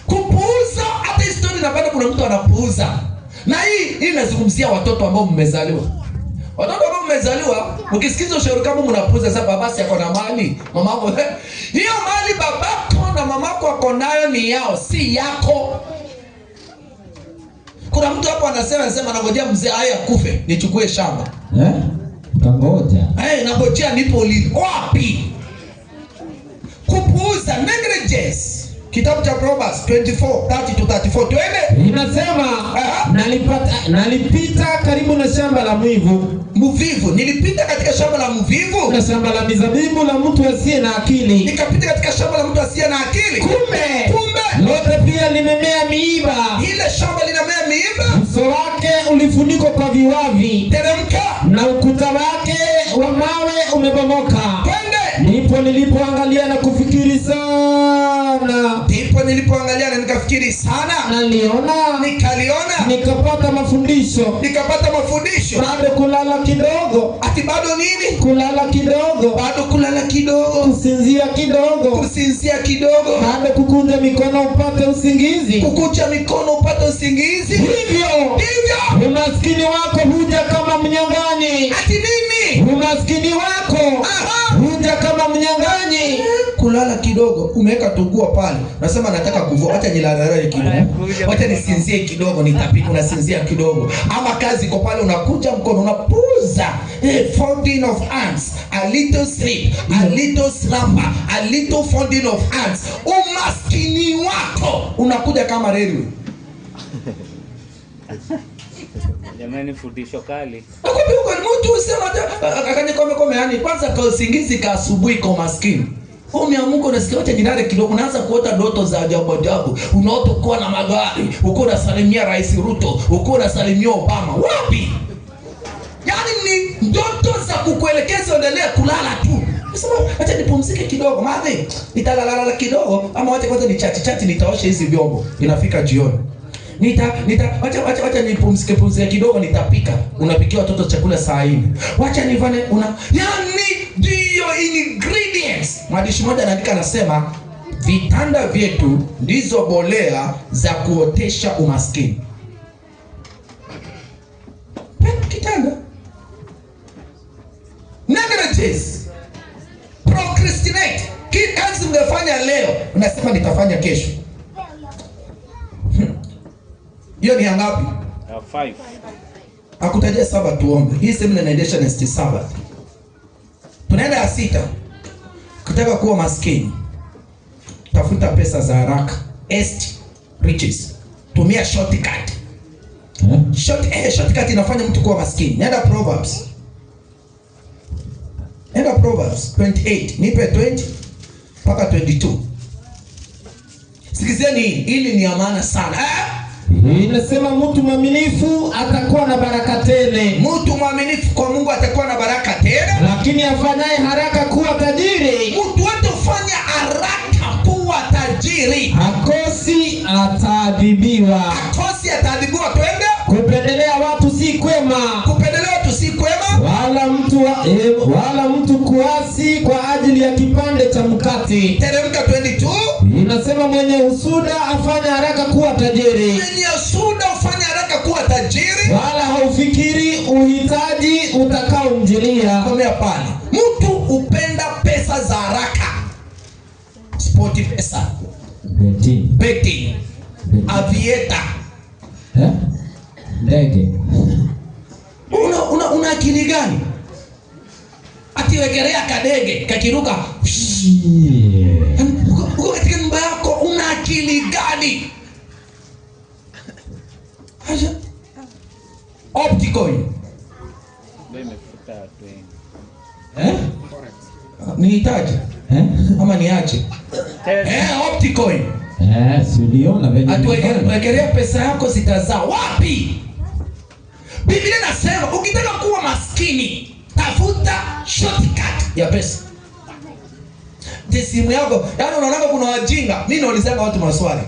Kupuuza, hata history na bado kuna mtu anapuuza. Na hii inazungumzia watoto ambao mmezaliwa. Watoto ambao mmezaliwa, ukisikiza ushauri kama mnapuuza sasa babasi yako na mali, mamako. Hiyo mali babako na mamako wako nayo ni yao, si yako. Kuna mtu hapo anasema anangojea mzee haya kufe nichukue shamba. Utangoja. Nangojea nipo lini? Wapi? Kupuuza, negligence. Kitabu cha Proverbs 24:30-34. Twende. Inasema nalipita karibu na shamba la mvivu. Nilipita katika shamba la mvivu na shamba la mizabibu la mtu asiye na akili. Nikapita katika shamba la mtu asiye na akili. Kumbe lote pia limemea miiba. Ile shamba linamea miiba. Uso wake ulifunikwa kwa viwavi. Teremka. Na ukuta wake wa mawe umebomoka. Twende. Ndipo nilipoangalia na kufikiri sana. Nikafikiri sana. Nikaliona. Nikapata mafundisho. Bado kulala kidogo. Ati bado nini? Kulala kidogo. Bado kulala kidogo. Kusinzia kidogo. Bado kukunja mikono upate usingizi. Hivyo. Umaskini wako huja kama mnyang'anyi. Ati nini? Umaskini wako huja kama mnyang'anyi. Kulala kidogo, umeweka tugua pale. Unasema nataka kuvua, acha nilalale kidogo. Acha nisinzie kidogo, nitapika, unasinzia kidogo. Ama kazi iko pale, unakuja mkono unapuza. Folding of hands, a little sleep, a little slumber, a little folding of hands. Umaskini wako unakuja kama railway. Jamani, fundisho kali. Nakwambia uko mtu usema akanikombe yani kwanza kwa usingizi ka asubuhi kwa maskini. Umeamuka unasikia wacha nilale kidogo, unaanza kuota ndoto za ajabu. Unaota kuwa na magari, uko unasalimia Rais Ruto, uko unasalimia Obama. Wapi? Yaani ni ndoto za kukuelekeza endelea kulala tu. Unasema acha nipumzike kidogo, madhe. Nitalala kidogo ama wacha kwanza nichati nitaosha hizi vyombo. Inafika jioni. Wacha nipumzike kidogo, nitapika. Unapikia watoto chakula saa 4. Wacha nivane yani ndio ingredients. Mwandishi mmoja anaandika anasema vitanda vyetu ndizo bolea za kuotesha umaskini. Kitanda. Negligence. Procrastinate. Kazi ungefanya leo, unasema nitafanya kesho. Hiyo ni ngapi? 5. Akutajia 7 tuombe. Hii semina inaendesha next Sabbath. Tunaenda ya 6. Kutaka kuwa maskini, tafuta pesa za haraka. riches. Tumia shortcut. Shortcut inafanya mtu kuwa maskini. Nenda Proverbs. Nenda Proverbs 28. Nipe 20 mpaka 22. Sikizeni, ili ni amana sana. Inasema mtu mwaminifu atakuwa na baraka tele. Mtu mwaminifu kwa Mungu atakuwa na baraka tele. Lakini afanyaye haraka kuwa tajiri, mtu wote ufanya haraka kuwa tajiri, hakosi ataadhibiwa. Hakosi ataadhibiwa. Twende. Kupendelea watu si kwema. Kupendelea watu si kwema. Wala mtu kuasi kwa ajili ya kipande cha mkate. Teremka 22. Inasema mwenye husuda afanya haraka kuwa tajiri. Mwenye husuda ufanya haraka kuwa tajiri. Wala haufikiri uhitaji utakaomjilia. Komea pale. Mtu upenda pesa za haraka. Sporti pesa. Betting. Avieta. Ndege. Una akili gani? Atiwekelea kadege kakiruka. Uko katika nyumba yako, una akili gani? Opticoin. Imefuta watu wengi. Nihitaji? Ama niache? Opticoin. Uliona venye atuwekelea pesa yako zitazaa wapi? Biblia inasema ukitaka kuwa maskini, tafuta shortcut ya pesa. Simu yako, yaani unaona kuna wajinga. Mimi naulizanga watu maswali.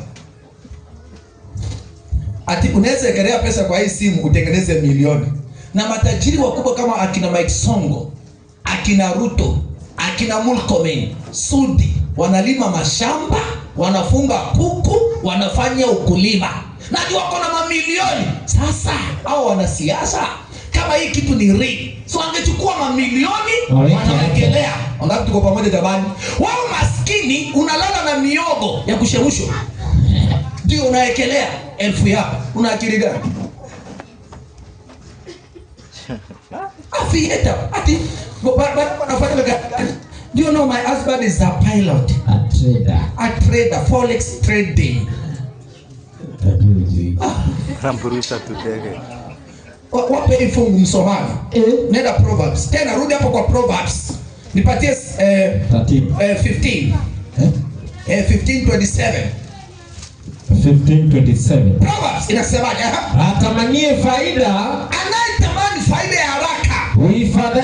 Ati unaweza wekelea pesa kwa hii simu utengeneze milioni. Na matajiri wakubwa kama akina Mike Songo, akina Ruto, akina Murkomen, Sudi, wanalima mashamba, wanafunga kuku, wanafanya ukulima. Najua wako na mamilioni. Sasa hao wanasiasa kama hii kitu ni real, so wangechukua mamilioni wanawekelea. Wangapi tuko pamoja jamani? Wao maskini unalala na miogo ya kushemshwa. Ndio unawekelea 1000 yako. Una akili gani? Afieta. Ati wanafanya gani? Do you know my husband is a pilot? A trader, forex trading. Namburusa tutege. Wape ifungu msomaji. Nenda Proverbs. Tena rudi hapo kwa Proverbs. Nipatie 15. 15:27. 15:27. Proverbs inasemaje? Atamanie faida, anayetamani faida ya haraka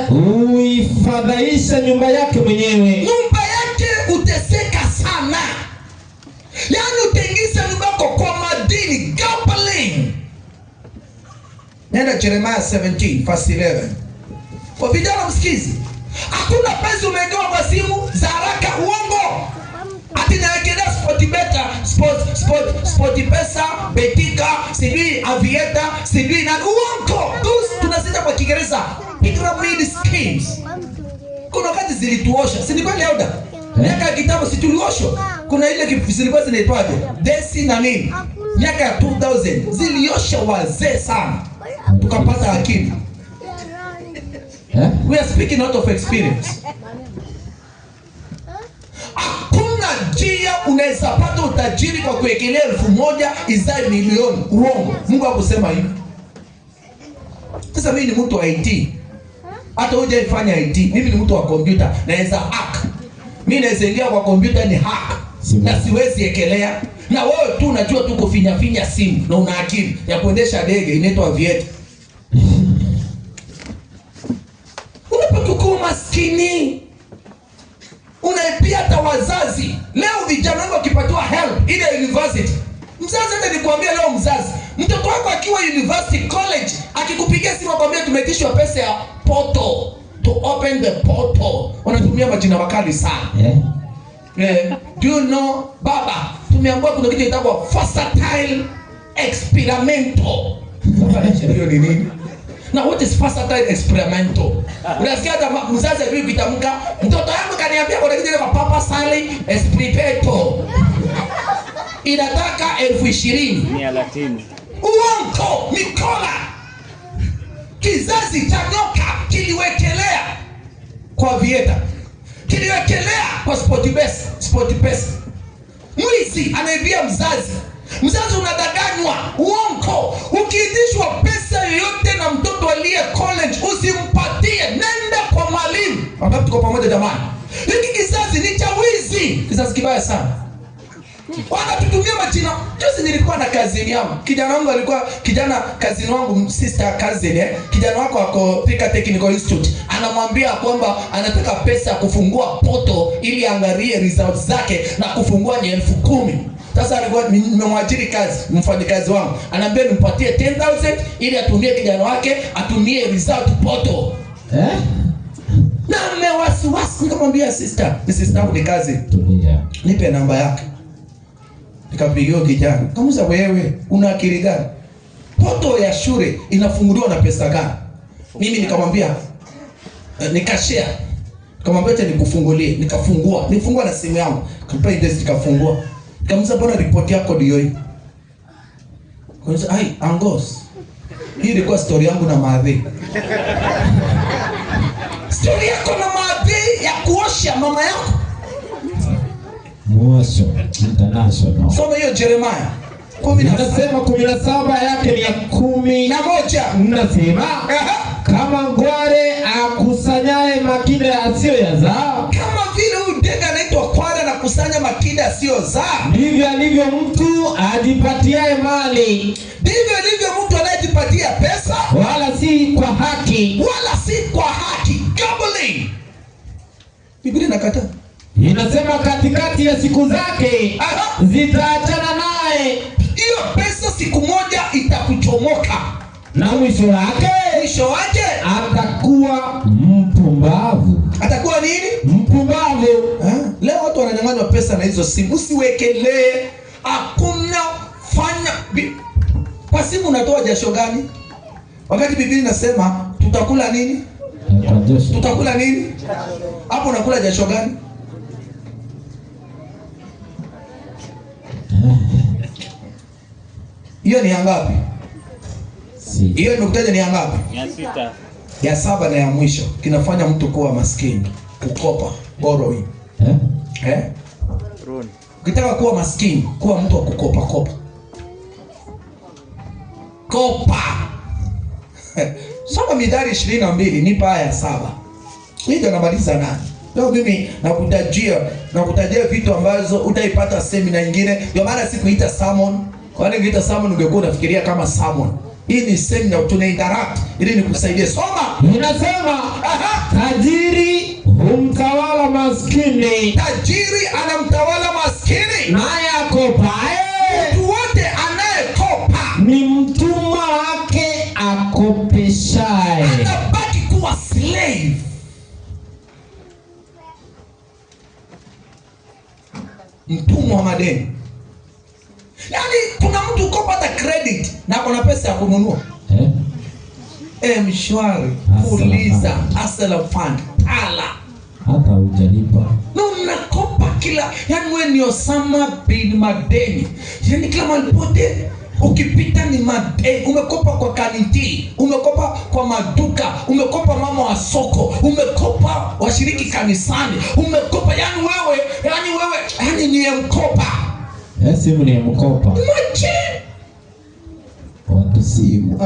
huifadhaisha nyumba yake mwenyewe. Nyumba yake uteseka sana. Yaani utengisha nyumba yako kwa madini, gambling. Nenda Jeremiah 17:11. Kwa vijana msikizi, hakuna pesa umegawa kwa simu za haraka, uongo. Ati nawekelea sport pesa, betika, sijui avieta, sijui na uongo. Tunasita kwa Kiingereza pyramid schemes. Kuna wakati zilituosha, si ni kweli Auda? Miaka ya kitambo si tulioshwa. Kuna ile zilikuwa zinaitwaje? Desi na nini? Miaka ya 2000 ziliosha wazee sana. Tukapata akili. We are speaking out of experience. Hakuna njia unaweza pata utajiri kwa kuwekelea 1000 izae milioni. Uongo. Mungu hakusema hivyo. Sasa mimi ni mtu wa IT. Hata hujaifanya IT. Mimi ni mtu wa kompyuta. Naweza hack. Mimi naweza ingia kwa kompyuta ni hack. Na siwezi ekelea. Na wewe tu unajua tu kufinya simu na una akili ya kuendesha ndege inaitwa Viet. Unapokuwa maskini, unaipia hata wazazi. Leo vijana wangu wakipatiwa help ile university. Mzazi hata nikwambia leo mzazi, mtoto wako akiwa university college, akikupigia simu akwambia tumetishwa pesa ya portal, to open the portal. Wanatumia majina makali sana. Do you know baba, tumeambiwa kuna kitu kinaitwa versatile experimental. Hiyo ni nini? Na what is versatile experimental? Unasikia hata mzazi hivi kitamka, mtoto wangu kaniambia kuna kitu kinaitwa papa sali experimental. Inataka 20,000. Ni ya Latini. Uongo, Mikola. Kizazi cha nyoka kiliwekelea kwa vieta. Kiliwekelea kwa sport pesa. Mwizi anaibia mzazi. Mzazi unadanganywa, uongo. Ukiitishwa pesa yoyote na mtoto aliye college, usimpatie, nenda kwa mwalimu. Wangapi tuko pamoja jamani? Hiki kizazi ni cha wizi, kizazi kibaya sana. Wanatutumia majina. Juzi nilikuwa na kazini yangu. Kijana wangu alikuwa kazini wangu, sister cousin kijana wako ako Thika Technical Institute. Anamwambia kwamba anataka pesa kufungua poto ili angalie results zake na kufungua ni 10,000. Sasa alikuwa nimemwajiri kazi, mfanyikazi wangu. Ananiambia nimpatie 10,000 ili atumie kijana wake atumie result poto. Na mmewasiwasi. Nikamwambia sister yangu ni kazi. Nipe namba yake. Nikapigia kijana. Kamuza, wewe una akili gani? Poto ya shule inafunguliwa na pesa gani? Mimi nikamwambia nikashare. Nikamwambia acha nikufungulie. Nifungua na simu yangu. Nikampa index nikafungua. Kamuza, bwana report yako ndio hii. Kamuza, ai Angos. Hii ilikuwa story yangu na Maadhi. Story yako na Maadhi ya kuosha mama yako. Muosho international. Soma hiyo Jeremiah 17 yake ni ya 11. Nasema kama ngware akusanyaye makida asiyozaa, kama vile huyu ndege anaitwa kware na kusanya makida asiyozaa, ndivyo alivyo mtu ajipatiaye mali, ndivyo alivyo mtu anayejipatia pesa, wala si kwa haki. Gambling. Biblia inakataa. Inasema katikati ya siku zake zitaachana naye. Hiyo pesa siku moja itakuchomoka. Na mwisho wake atakuwa mpumbavu. Atakuwa nini? Mpumbavu. Leo watu wananyang'anywa pesa na hizo simu. Usiwekelee. Hakuna fanya. Kwa simu unatoa jasho gani? Wakati Biblia inasema tutakula nini? Tutakula nini? Hapo unakula jasho gani? Hiyo ni ngapi? Hiyo nimekutaja ni ngapi? 600. Ya 7 na ya mwisho kinafanya mtu kuwa maskini, kukopa, borrowing. Ukitaka kuwa maskini, kuwa mtu wa kukopa. Kopa. Soma Mithali 22, nipa aya 7. Hii ndio namaliza nani? Leo mimi nakutajia vitu ambazo utaipata semina nyingine. Ndio maana sikuita sermon. Kwa nini ngeita sermon ungekuwa unafikiria kama sermon. Hii ni semina tuna interact ili nikusaidie. Soma. Inasema tajiri humtawala maskini. Tajiri anamtawala maskini. Naye akopaye, mtu wote anayekopa ni mtumwa wake akopeshaye. Anabaki kuwa slave. Mtumwa wa madeni. Yaani kuna mtu kopata credit na kuna pesa ya kununua. Mshwari, Fuliza, Hustler Fund, Tala. Hata hujalipa. Na unakopa kila, yaani wewe ni Osama bin Laden. Yaani kila mahali pote ukipita ni madeni. Umekopa kwa kaniti, umekopa kwa maduka, umekopa mama wa soko, umekopa washiriki kanisani, umekopa yaani wewe ni mkopa. Simu ni mkopa. Imagine. Watu simu.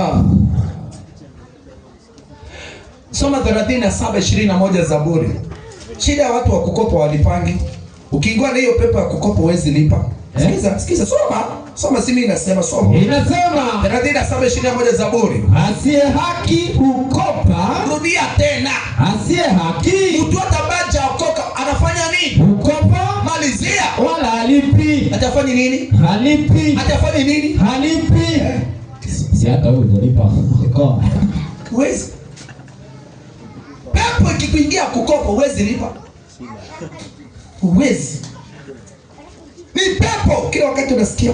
Soma 37:21 Zaburi. Shida ya watu wa kukopa walipangi. Ukiingua na hiyo pepa ya kukopa huwezi lipa. Sikiza soma simu inasema soma. Inasema 37:21 Zaburi. Asiye haki hukopa. Rudia tena. Asiye haki. Mtu atabaja ukoka anafanya nini? Hukopa. Malizia. Wala halipi. Atafanya nini? Halipi. Atafanya nini? Halipi. Si hata wewe hujalipa. Ukopa. Huwezi. Pepo ikikuingia kukopa huwezi lipa. Huwezi. Ni pepo kila wakati unasikia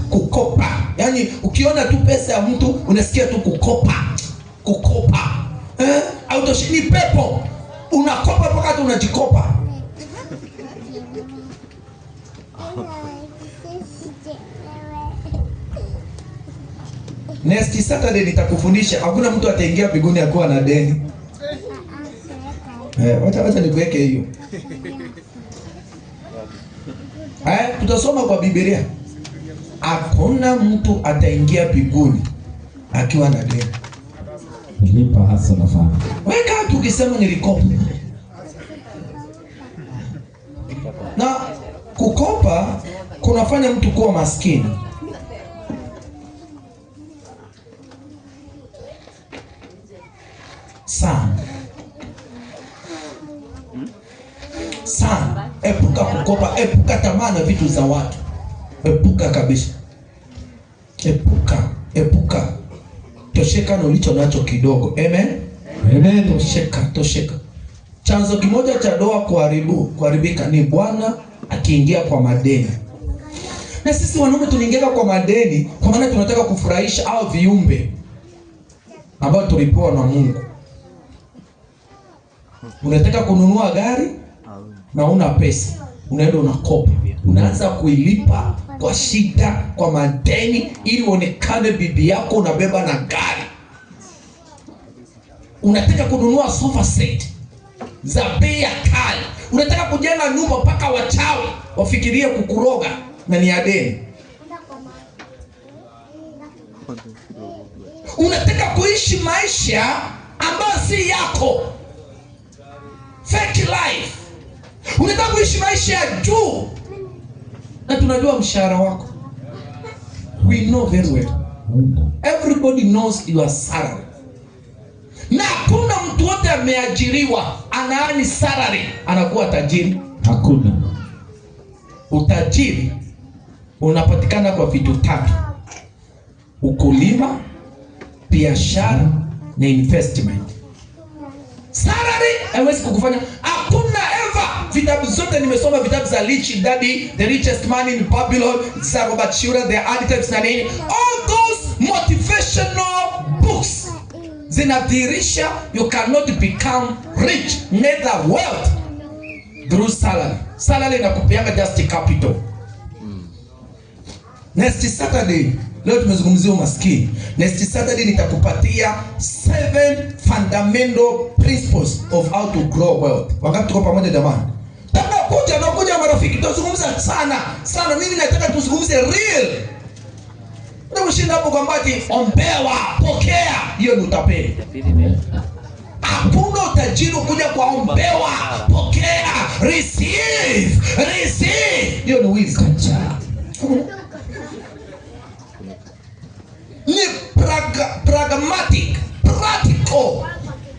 kukopa. Yaani ukiona tu pesa ya mtu unasikia tu kukopa. Autoshi ni pepo. Unakopa mpaka tu unajikopa. Next Saturday nitakufundisha hakuna mtu ataingia mbinguni akiwa na deni. Wacha nikuweke hiyo. Tutasoma kwa Biblia. Hakuna mtu ataingia mbinguni akiwa na deni. Lipa hasa nafanya. Weka tukisema nilikopa. Na kukopa kunafanya mtu kuwa maskini. Sana. Epuka kukopa, epuka tamaa na vitu za watu. Epuka kabisa. Epuka. Tosheka na ulicho nacho kidogo. Amen. Tosheka. Chanzo kimoja cha doa kuharibika ni bwana akiingia kwa madeni. Na sisi wanaume tunaingia kwa madeni kwa maana tunataka kufurahisha au viumbe ambao tulipewa na Mungu. Unataka kununua gari na una pesa, unaenda unakopa, unaanza kuilipa kwa shida, kwa madeni, ili uonekane bibi yako unabeba na gari. Unataka kununua sofa set za bei kali, unataka kujenga nyumba mpaka wachawi wafikirie kukuroga na ni adeni. Unataka kuishi maisha ambayo si yako, fake life. Unataka kuishi maisha ya juu, na tunajua mshahara wako. We know very well. Everybody knows your salary. Na hakuna mtu wote ameajiriwa anaani salary anakuwa tajiri. Hakuna. Utajiri unapatikana kwa vitu 3: ukulima, biashara na investment. Salary haiwezi kukufanya. Hakuna ever. Vitabu zote nimesoma, vitabu za Rich Daddy, The Richest Man in Babylon, za Robert Schuller, The Archetypes na nini. All those motivational books zinadhihirisha you cannot become rich, neither wealth, through salary. Salary inakupeanga just capital. Next Saturday, leo tumezungumzia umaskini. Next Saturday nitakupatia 7 fundamental principles of how to grow wealth. Wakati tuko pamoja jamani. Nakuja marafiki, tutazungumza sana. Mimi nataka tuzungumze real. Ndio mshinda hapo kwamba ati ombewa, pokea, hiyo ni utapeli. Hakuna utajiri kuja kwa ombewa, pokea, receive. Hiyo ni wizi. Ni pragmatic, practical.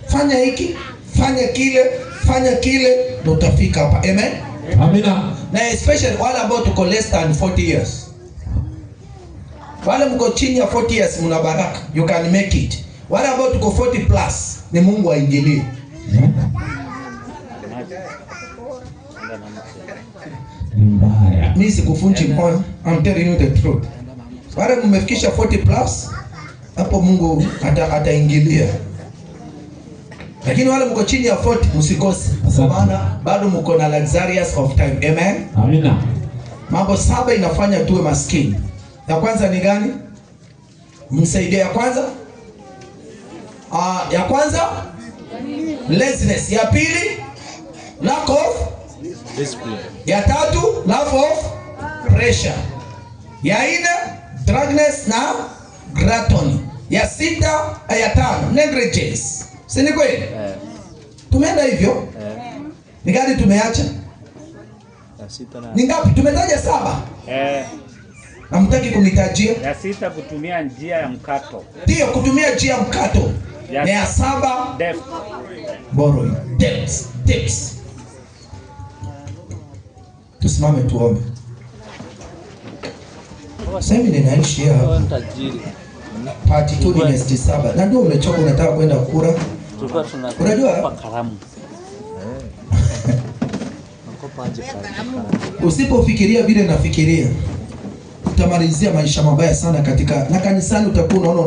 Fanya hiki, fanya kile na utafika hapa. Amen. Amina. Na especially wale ambao tuko less than 40 years. Wale mko chini ya 40 years mna baraka. You can make it. Wale ambao tuko 40 plus ni Mungu aingilie. Mimi sikufunji moyo. I'm telling you the truth. Wale mmefikisha 40 plus hapo Mungu ataingilia. Lakini wale mko chini ya 40 msikose. Kwa maana bado mko na luxurious of time. Amen. Amina. Mambo 7 inafanya tuwe maskini. Ya kwanza ni gani? Msaidie ya kwanza. Ya kwanza laziness. Ya pili lack of Discipline. ya 3 lack of pressure. Ya 4 drunkenness na gluttony. Ya 6 ya 5 negligence. Si ni kweli? Tumeenda hivyo. Ni gani tumeacha? Ni ngapi? Tumetaja 7. Namtaki kunitajia. Ya 6 kutumia njia ya mkato. Ndio, kutumia njia ya mkato. Na ya 7 Debt. borrowing. Debts. Tusimame tuombe. Sasa hivi ninaishi hapa. Party 2 ni next 7. Na ndio umechoka unataka kwenda kura. Unajua? Usipofikiria vile nafikiria, utamalizia maisha mabaya sana katika na kanisani utakuwa unaona